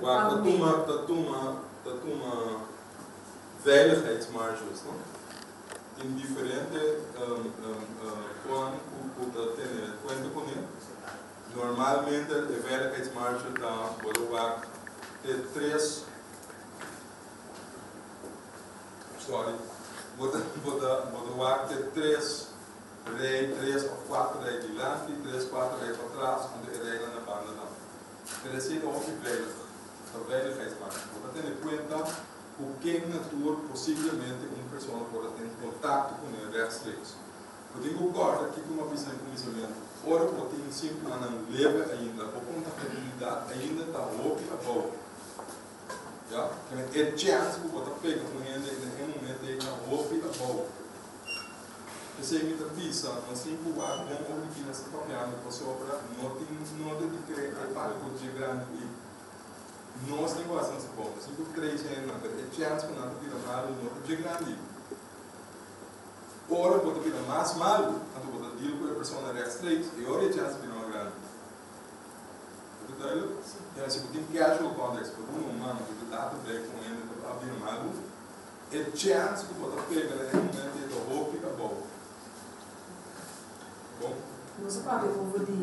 uma veiligheidsmarges, não? Tem diferente quando tem quanto com ele. Normalmente a veiligheidsmarge está por ter 3 ter 3 ou 4 reis de lado e 3, 4 reis para trás, onde a regra na banda não. Mas assim não é veilig. da veiligheidsmarkt. Wat in cuenta hoe quem natuur possivelmente uma pessoa pode ter contato com ele rechtstreeks. Eu digo agora que uma visão de policiamento, ora pode ter sempre uma não leve ainda, ou contabilidade ainda está louco a boa. Ja, é chance que você pega com ele em um momento em que está louco a boa. Essa é a minha pista, nós temos que guardar bom ou que nessa papel, para sobra, não tem de crer que para o dia grande. Nós temos que fazer bom, se você crê em nada, é chance que nada vira mal, não é dia grande. Ora, você vira mais mal, quando você deal com a pessoa na rechtstreeks, e ora é chance que vira uma grande. Então, se você tem casual context, por um humano, que você dá bem com ele, para vira mal, é chance que você pega em um momento de roupa e acabou. Nós sabemos que o povo de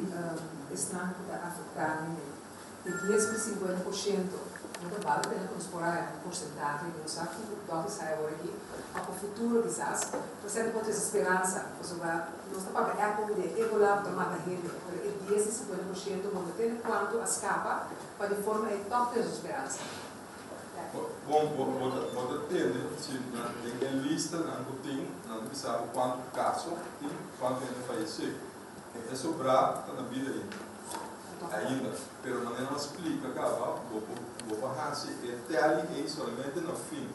estanque africano de 10 a 50%, não vale a pena explorar a porcentagem, não sabe que o dólar sai agora aqui, para o futuro quizás, você pode ter esperança, nós sabemos que é como de evoluir para a rede, porque 10 a 50% não tem quanto escapa, para de forma de ter esperança. Bom, pode ter, se tem lista, não sabe quanto caso tem, quanto ainda falecer. É sobrar, está na vida ainda. Pero maneira não explica, cara, vou falar se até ali é somente no fim.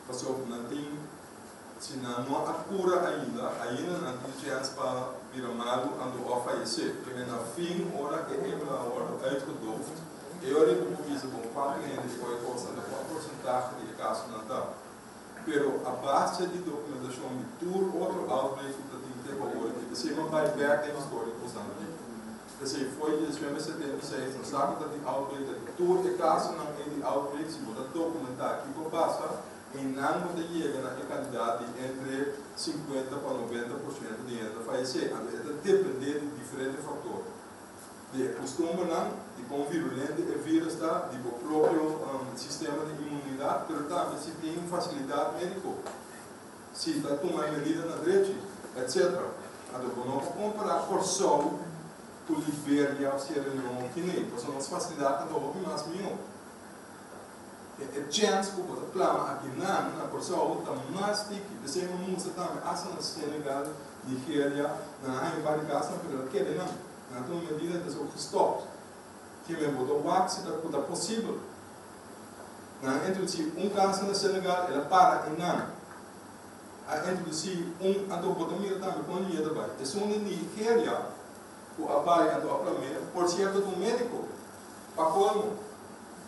Porque não tem, se não há cura ainda não tem chance para virar mal quando vai falecer. Porque no fim, hora que é a hora, é que eu eu reviso com quanto ainda foi constante, qual porcentagem de casos não está. Pero a base de documentação de tudo outro outbreak que tem que ter agora, que se não vai back em história constante. Assim, foi de 1976, não sabe que tem outbreak de tudo que caso não é de outbreak, se você documentar aqui, o que passa em não você chega na quantidade entre 50% para 90% de ainda falecer. Então, depende de diferentes fatores. De costume de quão virulento é vírus está, de o próprio sistema de imunidade, mas também se tem facilidade médica, se está tomando medida na direita, etc. Então, não comparar por só com Libéria, Sierra Leone, Guiné, porque são as facilidades que não mais nenhum. É chance que você plama aqui na por só está mais sticky, de ser uma música também, essa na Senegal, Nigéria, na várias casas, mas aquele não. Então, a medida é que stop. Que me botou o wax se está possível. Então, se caso na Senegal, ela para em não. Então, se botamia também com dinheiro também. É só em Nigéria, o abai por certo do médico, para como?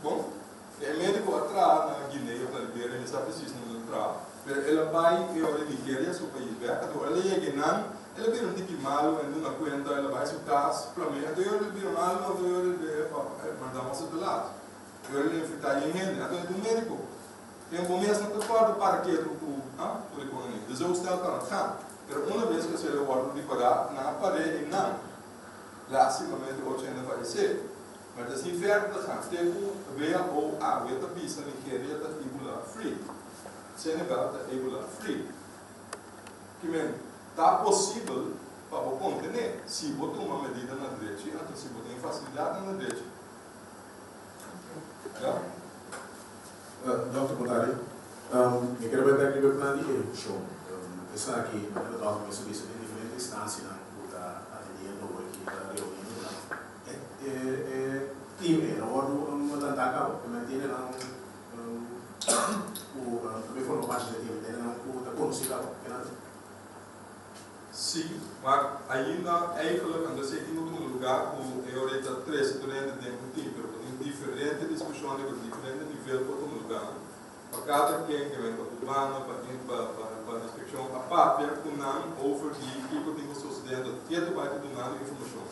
Bom, é médico atrás na Guiné, na Libéria, ele sabe se não entrar. Ela vai e olha Nigéria, seu país, então ela chega não. Ela vira um tipo malo, ela não aguenta, ela vai se caso, para mim, então ela vira malo, então ela mandamos do lado. Ela enfrentar em ele, então é do médico. Tem um mês não concordo para que por economia. Desostel para cá. Mas uma vez que você leva de pagar, na parede não. Lá, simplesmente, hoje ainda vai ser. Mas assim, verda, tempo, veia ou água, está vista, Nigéria está Ebola free. Senegal está Ebola free. Que mesmo? Está possível para o contener se botar uma medida na direita, então se botar facilidade na direita. Dr. Contari, eu quero ver aqui o plano de evolução. Essa aqui, eu estou com isso em diferentes instâncias, a atendendo aqui, a reunião. Time, não vou tentar acabar, mas tem também foi uma parte do time, tem não conhecido. Sim, mas ainda é quando você tem um lugar com eu oreta 3 durante tempo tipo, tem diferentes discussões com diferentes níveis para um lugar. Para cada quem que vem para o urbano, para a inspeção, a parte é com não over de que eu tenho sucedendo, que é do bairro do nada informação.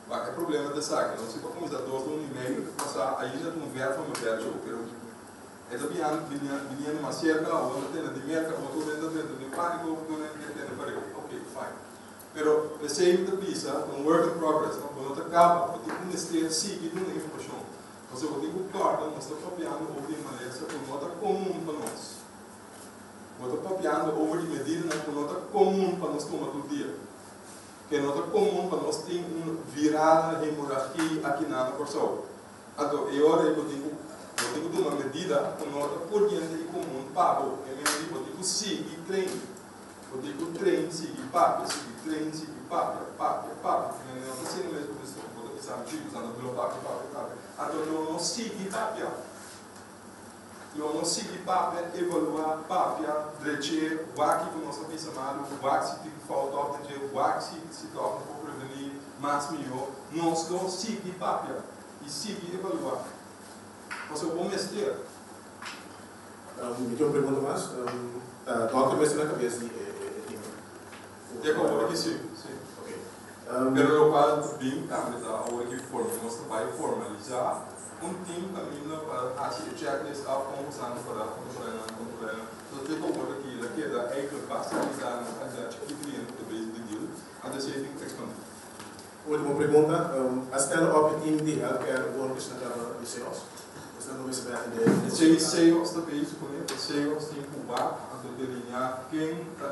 Mas é problema dessa área, não se pode começar dois no e-mail, passar ainda de um verbo a um verbo, é também vinha uma cerca, ou uma tenda de merca, ou tudo dentro do pânico, tudo dentro do pânico. Ok, fine. Pero, the same da visa, um work in progress, quando acaba, eu tenho que ter seguido na informação. Você vai ter que cortar, nós estamos copiando over de maneira, com nota comum para nós. Nós estamos copiando over de medida, com nota comum para nós tomar todo dia. Que nota comum para nós tem uma virada de hemorragia aqui na porção. Então, eu tenho uma medida com nota por diante e comum papo. Eu tenho seguir trem. Eu tenho trem, seguir papo, seguir trem, seguir papo. Eu não sei mesmo que estou usando pelo papo. Então, eu não segui papo. Eu não segui papo, evaluar papo, direito, o que nós estamos chamando, o que falta de o que se torna para prevenir mais melhor. Nós não segui papo. E seguir evaluar. Você é um bom mestre. Me deu uma pergunta mais. Doutor, mas na cabeça É como que sim. Ok. Pero eu falo bem, a hora que nós vai formalizar time caminho para fazer checklist ao conversando para controlando. Então tem como aqui da eigen basisar na atividade que cliente talvez de deal, até se tem que expandir. Última pergunta, a stellen op het team die healthcare workers naar de sales. Dus dan is het bij de sales também, o sales tem que cuidar de delinear quem é o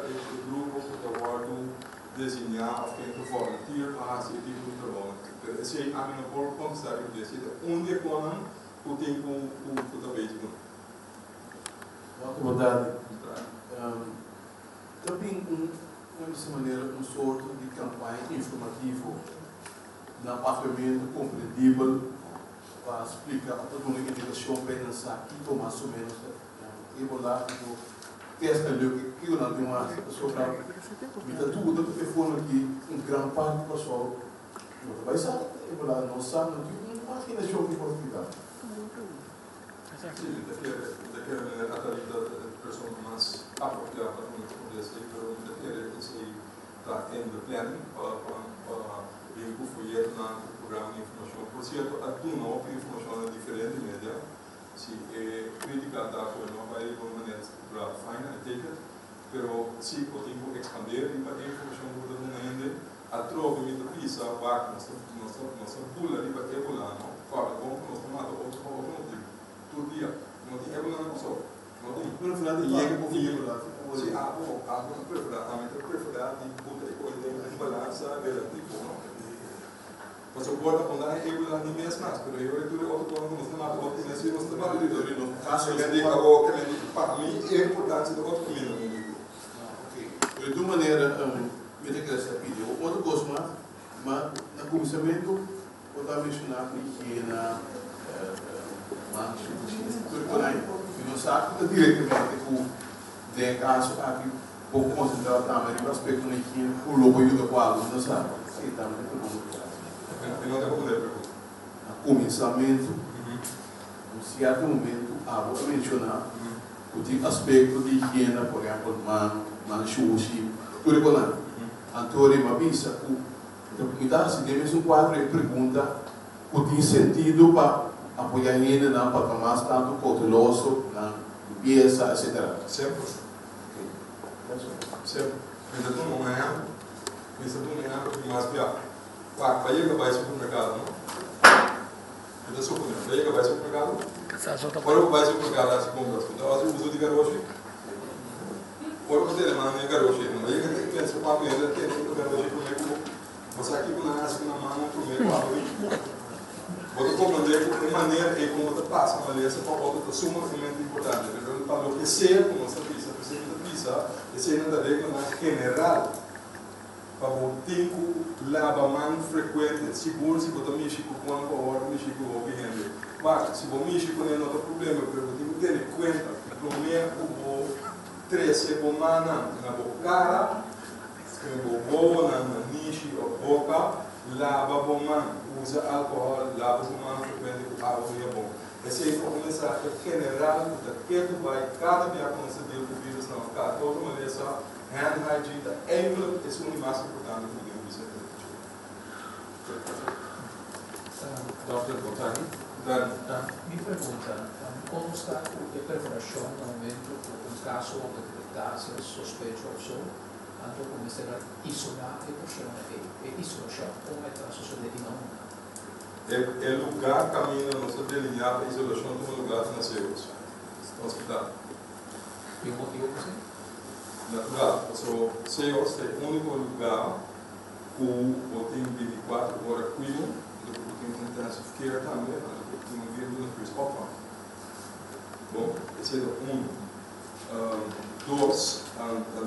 grupo que está guardando, desenhar quem é volunteer para fazer tipo de trabalho. Esse é a minha boa consideração de ser onde quando o tempo o talvez Muito boa tarde. Também dessa maneira sorte de campanha informativa na pagamento compreendível para explicar a toda uma indicação para pensar aqui ou mais ou menos e vou lá que esta lei que eu não tenho mais sobre a tudo que foi aqui grande parte do pessoal não vai saber e vou lá não sabe não faz que deixou que pode ficar daquela maneira a pessoa mais apropriada para o desse daquele está em planning para bem que foi na programa de informação. Por certo, a tua nova informação é diferente média. Se é crítica da coisa não vai de uma maneira estruturada, fine, I take it. Pero se eu tenho que expandir e para a informação que eu não ainda, a troca me precisa para nossa pula de para evoluir, não? Fala como nós tomamos outro motivo. Todo dia, não tem evolução só. Não tem. No final de dia, eu vou se há uma preferida de botar em balança relativo, mas o guarda quando é eu lá nem mesmo mas por eu tudo outro quando nós estamos outro nesse nós estamos ali no caso que ele acabou que ele para mim é importante do outro caminho. Ok. De uma maneira me tem que essa vídeo outro gosto mas no começamento eu estava mencionando que na e não sabe diretamente com de caso aqui pouco concentrado também no aspecto que o lobo ajuda com algo não sabe sim também a começamento em certo momento vou mencionar o aspecto de higiene por exemplo sushi tudo isso lá Antônio me avisa que dá se temos quadro de pergunta o tem sentido para apoiar ele na para mais tanto cauteloso na limpeza etc. Sempre. Mas eu não é mais pior. Vai acabar esse supermercado, não? Então, só quando vai acabar esse supermercado, agora vai esse supermercado lá se compra. Então, eu uso de garoche. Agora, quando ele manda em garoche, não vai ter que pensar para a primeira, tem que garoche comigo. Você aqui com na mão, comigo, vou compreender de maneira que como você passa a maneira para outra é sumamente importante. Para enlouquecer, como você precisa, esse é uma regra mais general. Para o tempo lava-mão frequente, seguro se você mexe com quando a hora mexe com o objeto. Mas se você mexe com ele, não tem problema, porque você tem que ter em conta que primeiro o 13 semanas na boca, na niche ou boca, lava-mão, usa álcool, lava-mão frequente com água e bom. Essa é uma mensagem general que vai cada dia conceder o vírus na boca, toda maneira hand hygiene, envelope é o mais importante que podemos dizer. Dr. Botani, mi pregunta, como está a preparação no momento um caso onde detectar-se sospechoso, tanto como será isolar a pessoa e isolação, como está sucedendo não? É lugar caminho nosso delinear a isolação de um lugar nasceu, hospital. E o motivo por isso? Natural, o CEOs é o único lugar que tem 24 horas cuidam, do tem intensive care também, que não vem do curso opa. Bom, esse é dois,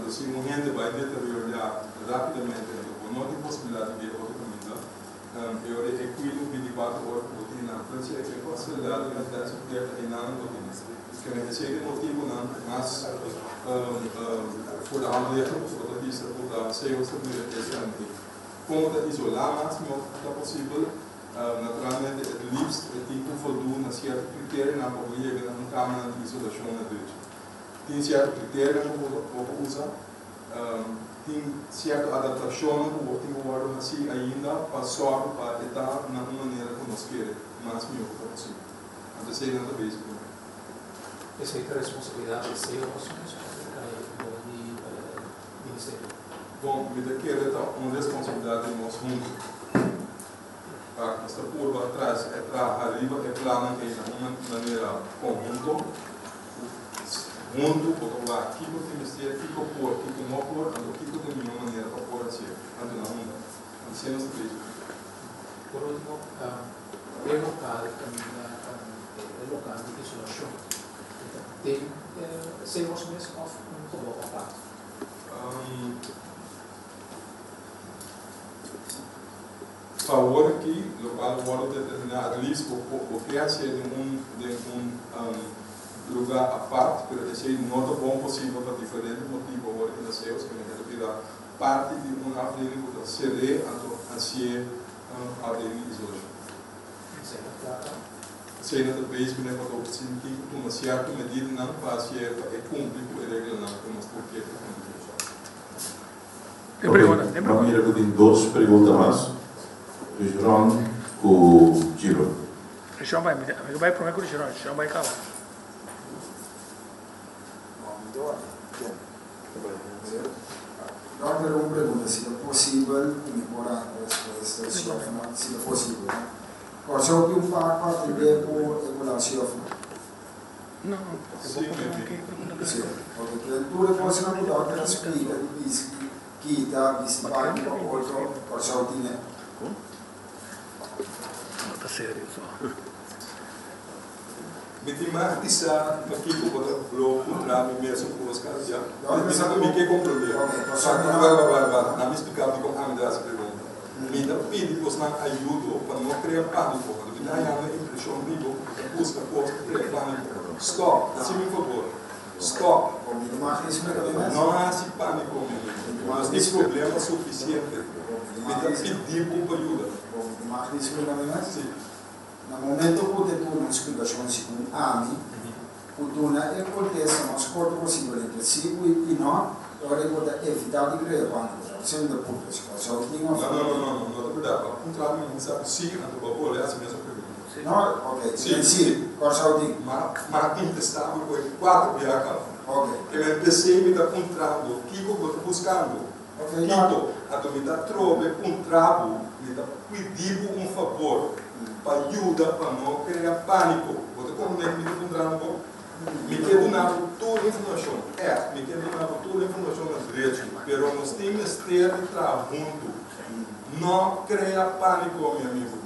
assim, um gente vai deteriorar rapidamente, não tem possibilidade de outra comida. Eu recuido 24 horas por dia na França, e a facilidade de manter essa perda em nada do que esse é o motivo, mas por a handel, por a vista, por a sales, como isolar o máximo que possível, naturalmente, o liefst tem que voldoen a certos critérios na população, não câmara de isolação na noite. Tem certos critérios que você usa, tem certa adaptação que você tem que guardar assim ainda, para só para estar na maneira que nós queremos, o máximo que possível. Então, isso é nada básico. Esa es la responsabilidad de ser do Ministério. Bom, me daqui é uma responsabilidade de nós juntos. Nós estamos por atrás, é para arriba, é plano de uma maneira conjunta. Junto, porque lá, aqui no Ministério, aqui no pôr, aqui no pôr, aqui de uma maneira para pôr assim, ante na onda. Assim é o que Por último, el local de isolação. Tem 6 meses of um total apart. Favor aqui, local agora determinado ali, porque ser lugar à parte, para esse não é bom possível para diferentes motivos agora que nasceu, que me virar parte de uma avaliação que seria assim a isolação. Seja da vez que nós vamos sentir que uma certa medida não faz é cumprir com a regra não, como nós porque é primeiro tem duas perguntas mais. O João com o Giro. O João vai primeiro com o João vai acabar. Doctor, uma pergunta, se é possível melhorar a resposta, se é possível. Qual é o impacto de regulação? Não, sim. Ok, tu depois não o doctor explica que está visitando para outro, qual é o dinheiro? Não está sério só. Me tematizar aqui com o bloco, para mim mesmo com os caras já. Mas não me quer comprometer. Só que vai, não me explicar como a minha pergunta. Me dá pedido que você ajude para não criar pânico. Quando me dá a impressão de que busca coisas para criar pânico. Stop, assim por favor. Stop. Não há esse pânico, mas tem problema suficiente. Me dá pedido para ajuda. Sim. No momento que tu não explicação segundo a mim, o dona é acontece o mais curto possível entre si e não, agora eu vou evitar de criar pânico. Sendo por isso, só que não é verdade. Ao contrário, não sabe se a tua boa é essa mesma pergunta. Não, ok. Sim, qual é o ding? Mas contestava com 4 dias. Ok. Que eu pensei me dá contrato, o que eu estou buscando. Ok. Quinto, a tua me dá trove contrato, me dá pedido favor. Para ajudar para não criar pânico. Você como nem me encontrando, me quer donar toda a informação. Me quer donar toda a informação nas redes, mas nós temos que ter junto. Não criar pânico, meu amigo.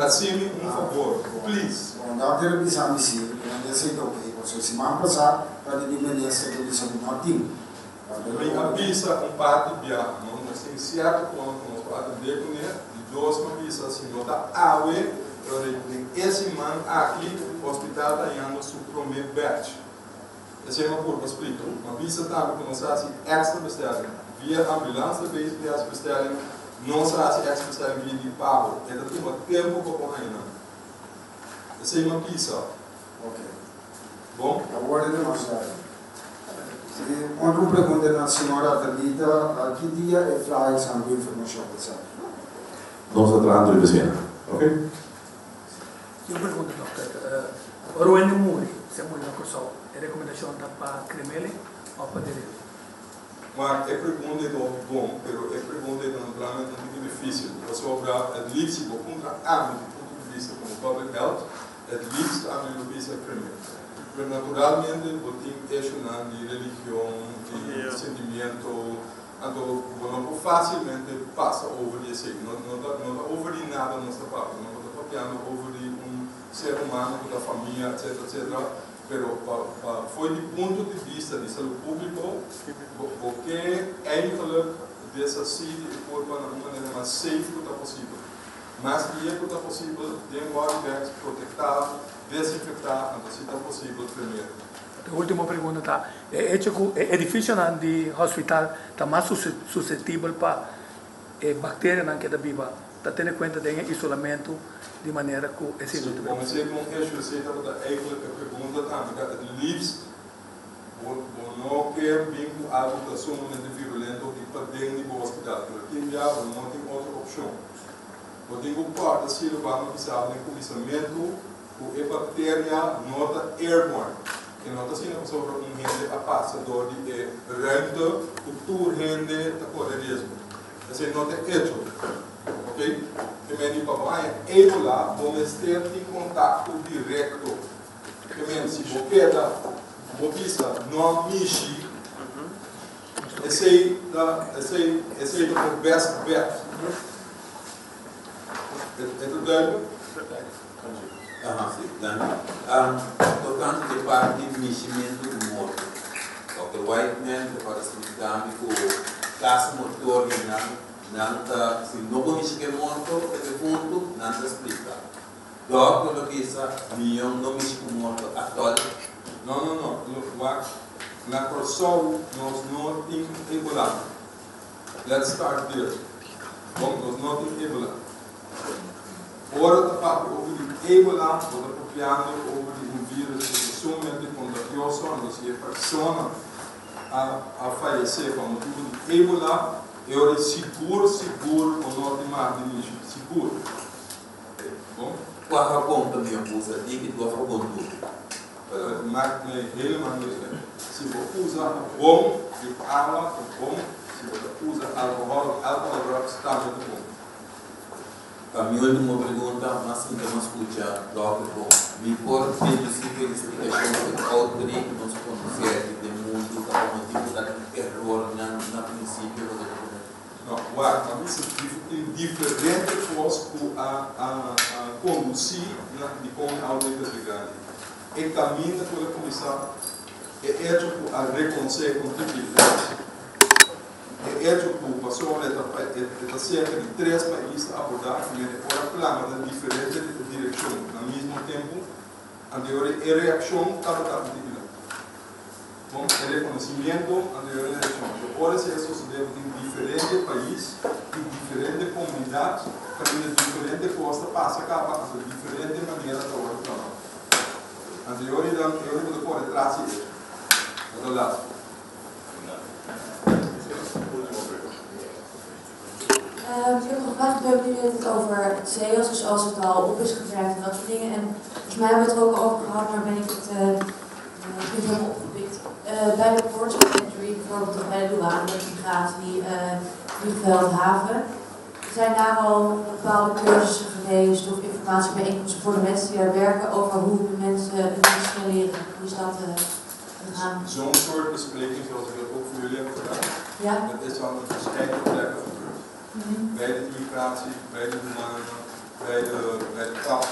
Assim, favor, please. Bom, doctor, eu disse a mim, eu aceito ok, porque se me passar, para diminuir essa condição de motim. Eu avisa parte de viagem, nós temos certo ponto, nós podemos atender com ele. Dois notícias, assim, nota AUE, esse man aqui, o hospital está indo seu primeiro batch. Essa é uma curva, explico. Uma visa também que nós fazemos extra bestelling. Via ambulância, via bestelling, nós fazemos extra bestelling via de pago. Então, tem um tempo para pôr ainda. Essa é uma visa. Ok. Bom? Agora é demonstrado. Outra pergunta na senhora Thalita, que dia é para essa informação? Nós estamos tratando de vecina, ok? Eu pergunto, doctor, ora o ene muri, se muri na corso, é recomendação para cremele ou para direito? Mas é pergunta bom, mas é pergunta naturalmente muito difícil. Sobre a livre contra a do ponto de vista como public health, a livre a do vista cremele. Naturalmente, eu tenho questionado de religião, de sentimento. Então, não facilmente passa over esse, não over de nada nesta parte, não está papiando over de ser humano, da família, etc, etc. Pero foi de ponto de vista de saúde pública, porque eigenlijk dessa sede de corpo na maneira mais safe que possível. Mas que é possível, tem waterbags, protetar, desinfectar, então se é possível primeiro. A última pergunta tá, é difícil no hospital, está mais suscetível para bactérias que estão vivas, está tendo em conta de isolamento de maneira que esse não tem. Comecei com um eixo, você estava eigenlijk a pergunta também, het liefst, não quer vir com algo que é sumamente virulento e para dentro do hospital, porque já não tem outra opção. Eu tenho parte da cirurgia que se abre em comissamento, que a bactéria nota airborne. Que nota assim, não sobre um rende a passador de ruimte, cultura rende a correr risco. Assim, nota hecho. Ok? Que me papai é Ebola, vamos ter em contato direto. Que me se boqueda, bobisa, não mishi. Esse é o best bet. É tudo duidelijk? Sim, tocante de parte de meximento do morto. Dr. Whiteman, para explicar que o caso motor não se não conhece o morto, esse ponto não se explica. Dr. Luquisa, não mexe com o morto atual. Não. Na Corsol, nós não temos Ebola. Let's start there. Nós não temos Ebola. Ora, está falando over Ebola, está apropriando over um vírus que é sumamente contagioso, então se a pessoa a falecer com motivo de Ebola, é seguro ou não tem mais de nicho, seguro. Bom? Qual é a conta de uma coisa aqui que tu vai contar? Mas helemaal niet. Se você usa bom de água, bom. Se você usa álcool drops, está muito bom. A minha última pergunta, mas que não escuta, Dr. Me pode deduzir a explicação de outbreak, nós conhecemos de mundo, que é um tipo de erro na princípio do documento. Não, mas isso é indiferente a conduzir de como a outbreak é ligada. E caminho para começar é a reconhecer contribuições. É que passou a cerca de 3 países a abordar para planos de diferentes direções. Ao mesmo tempo, a reação estava dividida. Bom, o reconhecimento, a reação. Agora, se isso sucede em diferentes países, em diferentes comunidades, caminhos de diferentes costas, passa a acabar de diferentes maneiras de trabalhar. Anteriormente, eu vou trazer isso. Do lado. Ik heb nog gevraagd, we hebben nu het over het CEOS, dus als het al op is gewerkt en dat soort dingen. En volgens mij hebben we het er ook over gehad, maar ben ik het niet helemaal opgepikt. Bij de ports of entry, bijvoorbeeld of bij de douane, de migratie, vliegveldhaven, zijn daar al bepaalde cursussen geweest of informatiebijeenkomsten voor de mensen die daar werken over hoe de mensen het signaleren. Hoe is dat gegaan? Zo'n soort bespreking zoals ik dat ook voor jullie heb gedaan, ja? Dat is al een verschillende plekken gebeurd. Bij de immigratie, bij de douane, bij de TAP,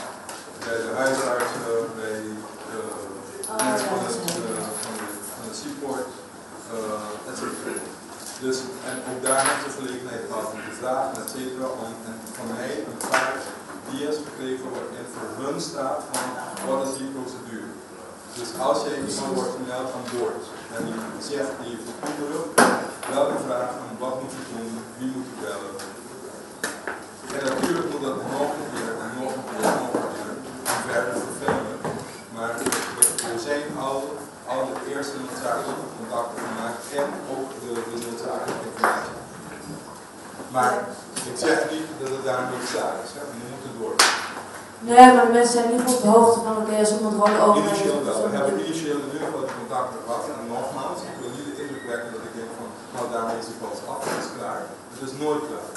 bij de huisartsen, bij de mensen van de seaport, etc. Dus, en ook daar heb je gelegenheid gehad om te vragen, et cetera, om van mij een paar ideeën gekregen waarin voor hun staat van wat is die procedure. Dus als jij iemand wordt gemeld aan boord en die zegt die heeft een kinderen, welke vraag van wat moet je doen, wie moet je bellen. En natuurlijk moet dat nog een keer verder vervelend, maar er zijn al de eerste noodzakelijke contacten gemaakt en ook de noodzakelijke informatie. Maar ik zeg niet dat het daar niks staat is, hè. We moeten door. Nee, maar de mensen zijn niet op de hoogte van oké, als iemand gewoon over. Initieel wel. We hebben initieel in ieder geval de contacten gehad en nogmaals, ik wil niet de indruk wekken dat ik denk van, nou daarmee is het pas af, het is klaar. Het is nooit klaar.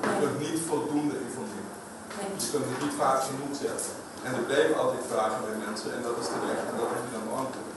Je kunt niet voldoende informeren. Je kunt het niet vaak genoeg zetten. En er blijven altijd vragen bij mensen en dat is terecht en dat heb je dan beantwoord.